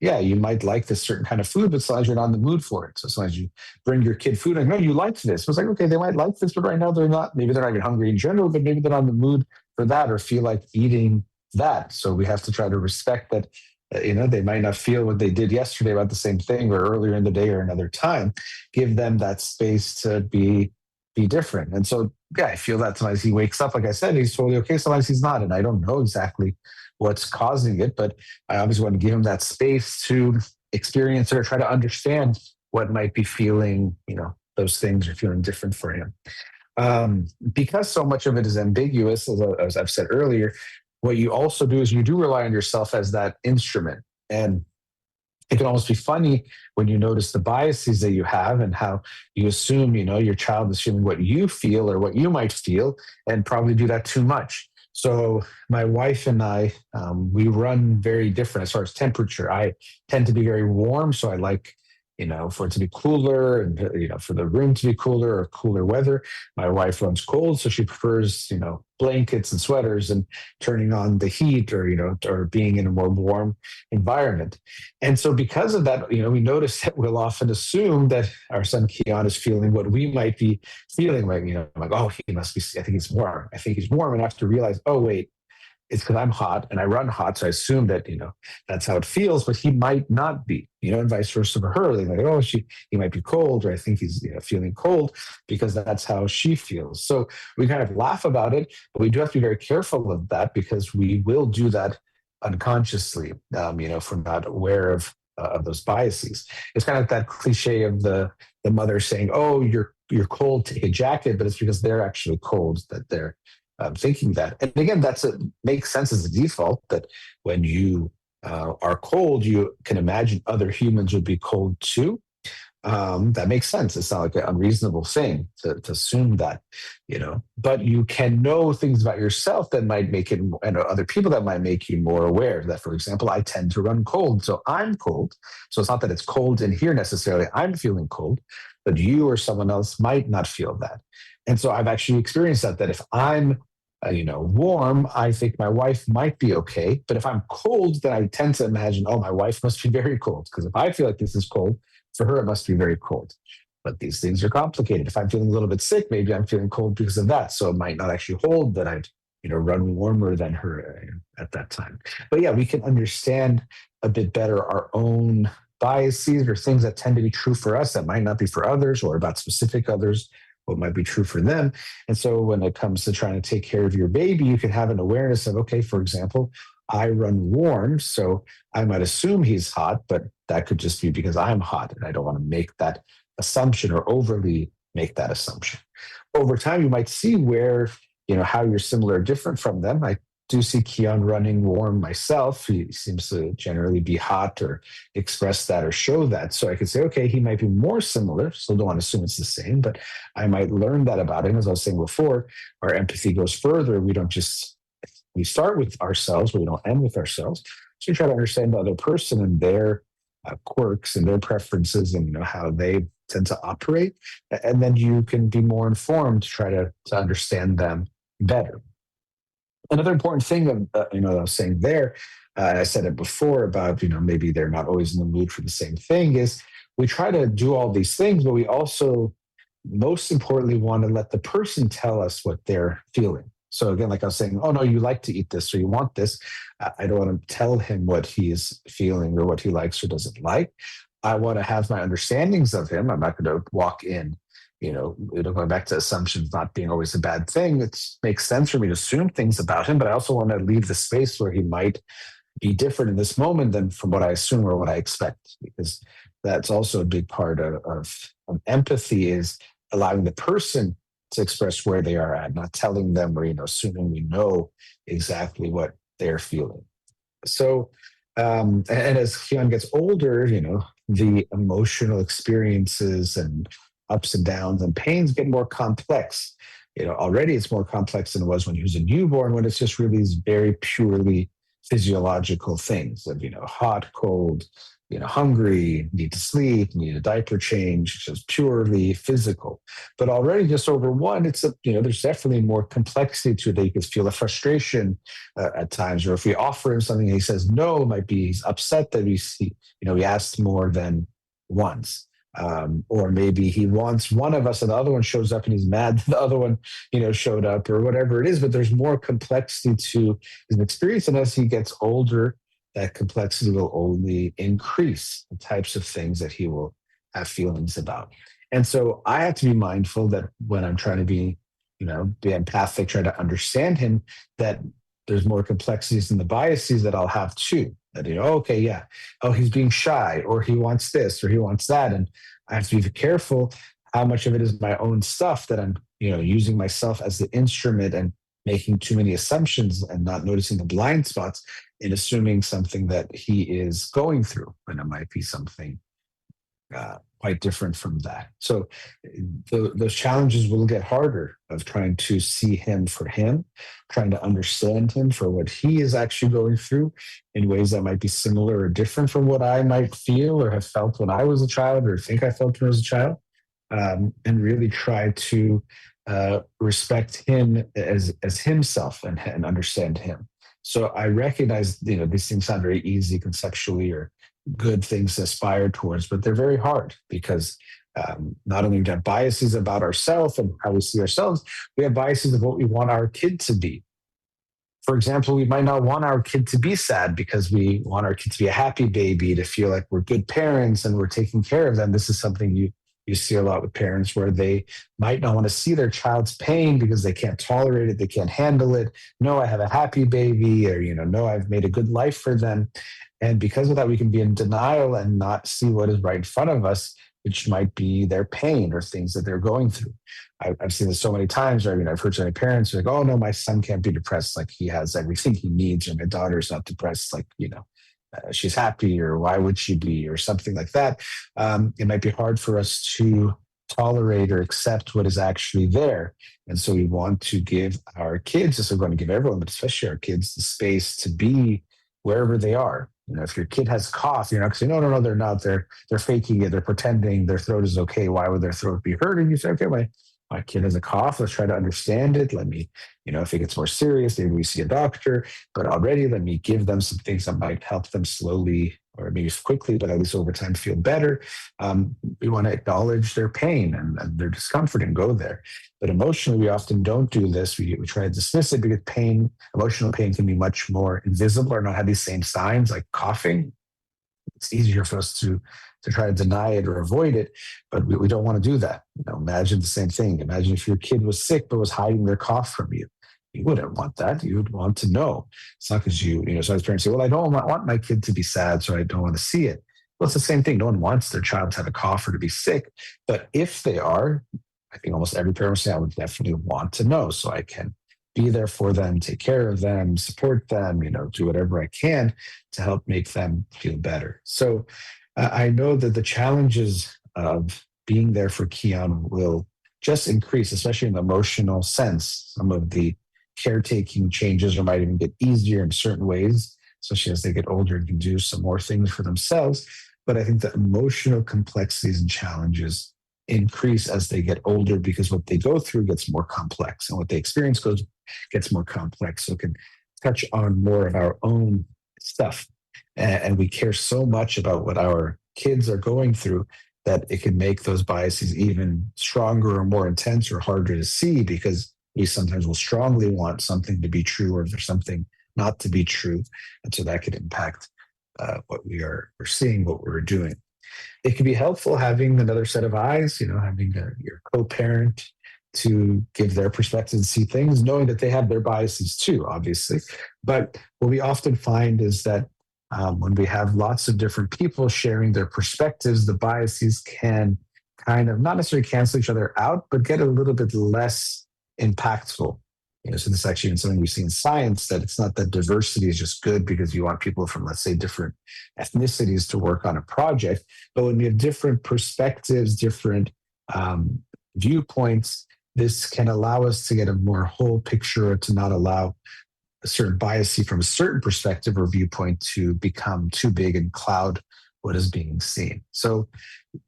Yeah, you might like this certain kind of food, but sometimes you're not in the mood for it. So sometimes you bring your kid food, like, no, you like this. It's like, okay, they might like this, but right now they're not. Maybe they're not even hungry in general, but maybe they're not in the mood for that or feel like eating that. So we have to try to respect that. They might not feel what they did yesterday about the same thing or earlier in the day or another time. Give them that space to be different. And so, yeah, I feel that sometimes he wakes up, like I said, he's totally okay. Sometimes he's not. And I don't know exactly what's causing it, but I always want to give him that space to experience it or try to understand what might be feeling, those things are feeling different for him. Because so much of it is ambiguous, as I've said earlier, what you also do is you do rely on yourself as that instrument. And it can almost be funny when you notice the biases that you have and how you assume, your child is feeling what you feel or what you might feel, and probably do that too much. So my wife and I, we run very different as far as temperature. I tend to be very warm, so I like, for it to be cooler and, for the room to be cooler or cooler weather. My wife runs cold, so she prefers, blankets and sweaters and turning on the heat or being in a more warm environment. And so because of that, we notice that we'll often assume that our son Keon is feeling what we might be feeling like, like, oh, he must be, I think he's warm. I think he's warm. And I have to realize, oh, wait, it's because I'm hot and I run hot. So I assume that, that's how it feels, but he might not be, and vice versa for her. They're like, oh, he might be cold, or I think he's feeling cold because that's how she feels. So we kind of laugh about it, but we do have to be very careful of that because we will do that unconsciously, if we're not aware of those biases. It's kind of like that cliche of the mother saying, oh, you're cold, take a jacket, but it's because they're actually cold that they're thinking that. And again, makes sense as a default that when you are cold, you can imagine other humans would be cold too. That makes sense. It's not like an unreasonable thing to assume that, but you can know things about yourself that might make it, and other people that might make you more aware that, for example, I tend to run cold. So I'm cold. So it's not that it's cold in here necessarily. I'm feeling cold, but you or someone else might not feel that. And so I've actually experienced that if I'm warm, I think my wife might be okay. But if I'm cold, then I tend to imagine, oh, my wife must be very cold. Because if I feel like this is cold, for her, it must be very cold. But these things are complicated. If I'm feeling a little bit sick, maybe I'm feeling cold because of that. So it might not actually hold that I'd, run warmer than her at that time. But yeah, we can understand a bit better our own biases or things that tend to be true for us that might not be for others, or about specific others, what might be true for them. And so when it comes to trying to take care of your baby, you can have an awareness of, okay, for example, I run warm, so I might assume he's hot, but that could just be because I'm hot and I don't want to make that assumption or overly make that assumption. Over time, you might see where, how you're similar or different from them. I do see Keon running warm myself. He seems to generally be hot or express that or show that. So I could say, okay, he might be more similar. Still don't want to assume it's the same, but I might learn that about him. As I was saying before, our empathy goes further. We start with ourselves, but we don't end with ourselves. So you try to understand the other person and their quirks and their preferences, and how they tend to operate, and then you can be more informed to try to understand them better. Another important thing that I was saying there, I said it before about maybe they're not always in the mood for the same thing, is we try to do all these things, but we also most importantly want to let the person tell us what they're feeling. So again, like I was saying, oh no, you like to eat this or you want this. I don't want to tell him what he is feeling or what he likes or doesn't like. I want to have my understandings of him. I'm not going to walk in, going back to assumptions not being always a bad thing. It makes sense for me to assume things about him, but I also want to leave the space where he might be different in this moment than from what I assume or what I expect, because that's also a big part of empathy, is allowing the person to express where they are at, not telling them or assuming we know exactly what they're feeling. So, and as Keon gets older, the emotional experiences and ups and downs and pains get more complex. Already it's more complex than it was when he was a newborn, when it's just really these very purely physiological things of hot, cold, hungry, need to sleep, need a diaper change. It's just purely physical. But already just over one, there's definitely more complexity to it, that you could feel a frustration at times. Or if we offer him something and he says no, it might be he's upset that we asked more than once. Or maybe he wants one of us and the other one shows up and he's mad that the other one, showed up, or whatever it is. But there's more complexity to his experience. And as he gets older, that complexity will only increase the types of things that he will have feelings about. And so I have to be mindful that when I'm trying to be empathic, try to understand him, that there's more complexities in the biases that I'll have too. That, okay, yeah, oh, he's being shy, or he wants this, or he wants that. And I have to be careful how much of it is my own stuff that I'm, using myself as the instrument and making too many assumptions and not noticing the blind spots in assuming something that he is going through, when it might be something quite different from that. So those challenges will get harder, of trying to see him for him, trying to understand him for what he is actually going through in ways that might be similar or different from what I might feel or have felt when I was a child, or think I felt when I was a child, and really try to respect him as himself and understand him. So I recognize, these things sound very easy conceptually, or good things to aspire towards, but they're very hard, because not only do we have biases about ourselves and how we see ourselves, we have biases of what we want our kid to be. For example, we might not want our kid to be sad, because we want our kid to be a happy baby, to feel like we're good parents and we're taking care of them. This is something you see a lot with parents, where they might not want to see their child's pain because they can't tolerate it, they can't handle it. No, I have a happy baby, or no, I've made a good life for them. And because of that, we can be in denial and not see what is right in front of us, which might be their pain or things that they're going through. I've seen this so many times, or I've heard so many parents like, oh no, my son can't be depressed, like he has everything he needs, or my daughter's not depressed, like she's happy, or why would she be, or something like that. It might be hard for us to tolerate or accept what is actually there. And so we want to give our kids, as we're going to give everyone, but especially our kids, the space to be wherever they are. If your kid has cough, you're not going to say, no, they're not. They're faking it. They're pretending their throat is okay. Why would their throat be hurting? You say, okay, my kid has a cough. Let's try to understand it. Let me, if it gets more serious, maybe we see a doctor. But already, let me give them some things that might help them slowly, or maybe quickly, but at least over time, feel better. We want to acknowledge their pain and their discomfort and go there. But emotionally, we often don't do this. We try to dismiss it, because emotional pain can be much more invisible, or not have these same signs like coughing. it's easier for us to try to deny it or avoid it, but we don't want to do that. Imagine the same thing. Imagine if your kid was sick but was hiding their cough from you. You wouldn't want that. You would want to know. It's not because so as parents say, well, I don't want my kid to be sad, so I don't want to see it. Well, it's the same thing. No one wants their child to have a cough or to be sick. But if they are, I think almost every parent will say, I would definitely want to know so I can be there for them, take care of them, support them, do whatever I can to help make them feel better. So I know that the challenges of being there for Keon will just increase, especially in the emotional sense. Some of the caretaking changes or might even get easier in certain ways, especially as they get older and can do some more things for themselves. But I think the emotional complexities and challenges increase as they get older because what they go through gets more complex and what they experience gets more complex. So it can touch on more of our own stuff. And we care so much about what our kids are going through that it can make those biases even stronger or more intense or harder to see because we sometimes will strongly want something to be true or there's something not to be true. And so that could impact what we're seeing, what we're doing. It can be helpful having another set of eyes, having your co-parent to give their perspective and see things, knowing that they have their biases too, obviously. But what we often find is that when we have lots of different people sharing their perspectives, the biases can kind of not necessarily cancel each other out, but get a little bit less impactful. So this is actually even something we see in science, that it's not that diversity is just good because you want people from, let's say, different ethnicities to work on a project. But when we have different perspectives, different viewpoints, this can allow us to get a more whole picture, to not allow a certain bias from a certain perspective or viewpoint to become too big and cloud what is being seen. So,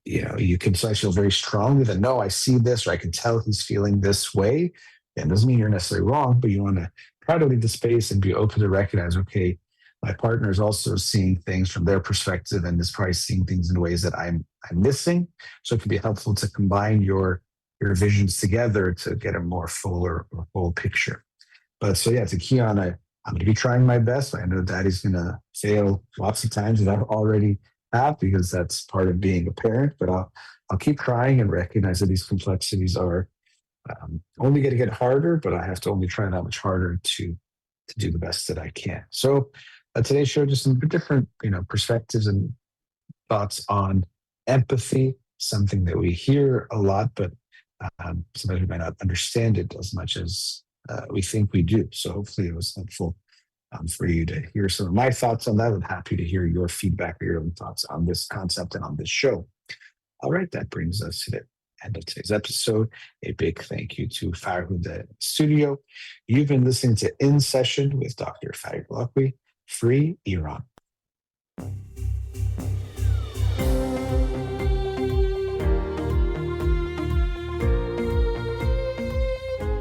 you can feel very strongly that, no, I see this, or I can tell he's feeling this way. And it doesn't mean you're necessarily wrong, but you want to try to leave the space and be open to recognize, okay, my partner is also seeing things from their perspective and is probably seeing things in ways that I'm missing. So it can be helpful to combine your visions together to get a more full or whole picture. But so yeah, to Keon, I'm going to be trying my best. I know Daddy's going to fail lots of times, and I've already have because that's part of being a parent. But I'll keep trying and recognize that these complexities are only going to get harder. But I have to only try that much harder to do the best that I can. So today's show just some different perspectives and thoughts on empathy, something that we hear a lot, but sometimes we might not understand it as much as we think we do. So hopefully it was helpful for you to hear some of my thoughts on that. I'm happy to hear your feedback or your own thoughts on this concept and on this show. All right, that brings us to the end of today's episode. A big thank you to Farid in the studio. You've been listening to In Session with Dr. Farid Holakouee, Free Iran.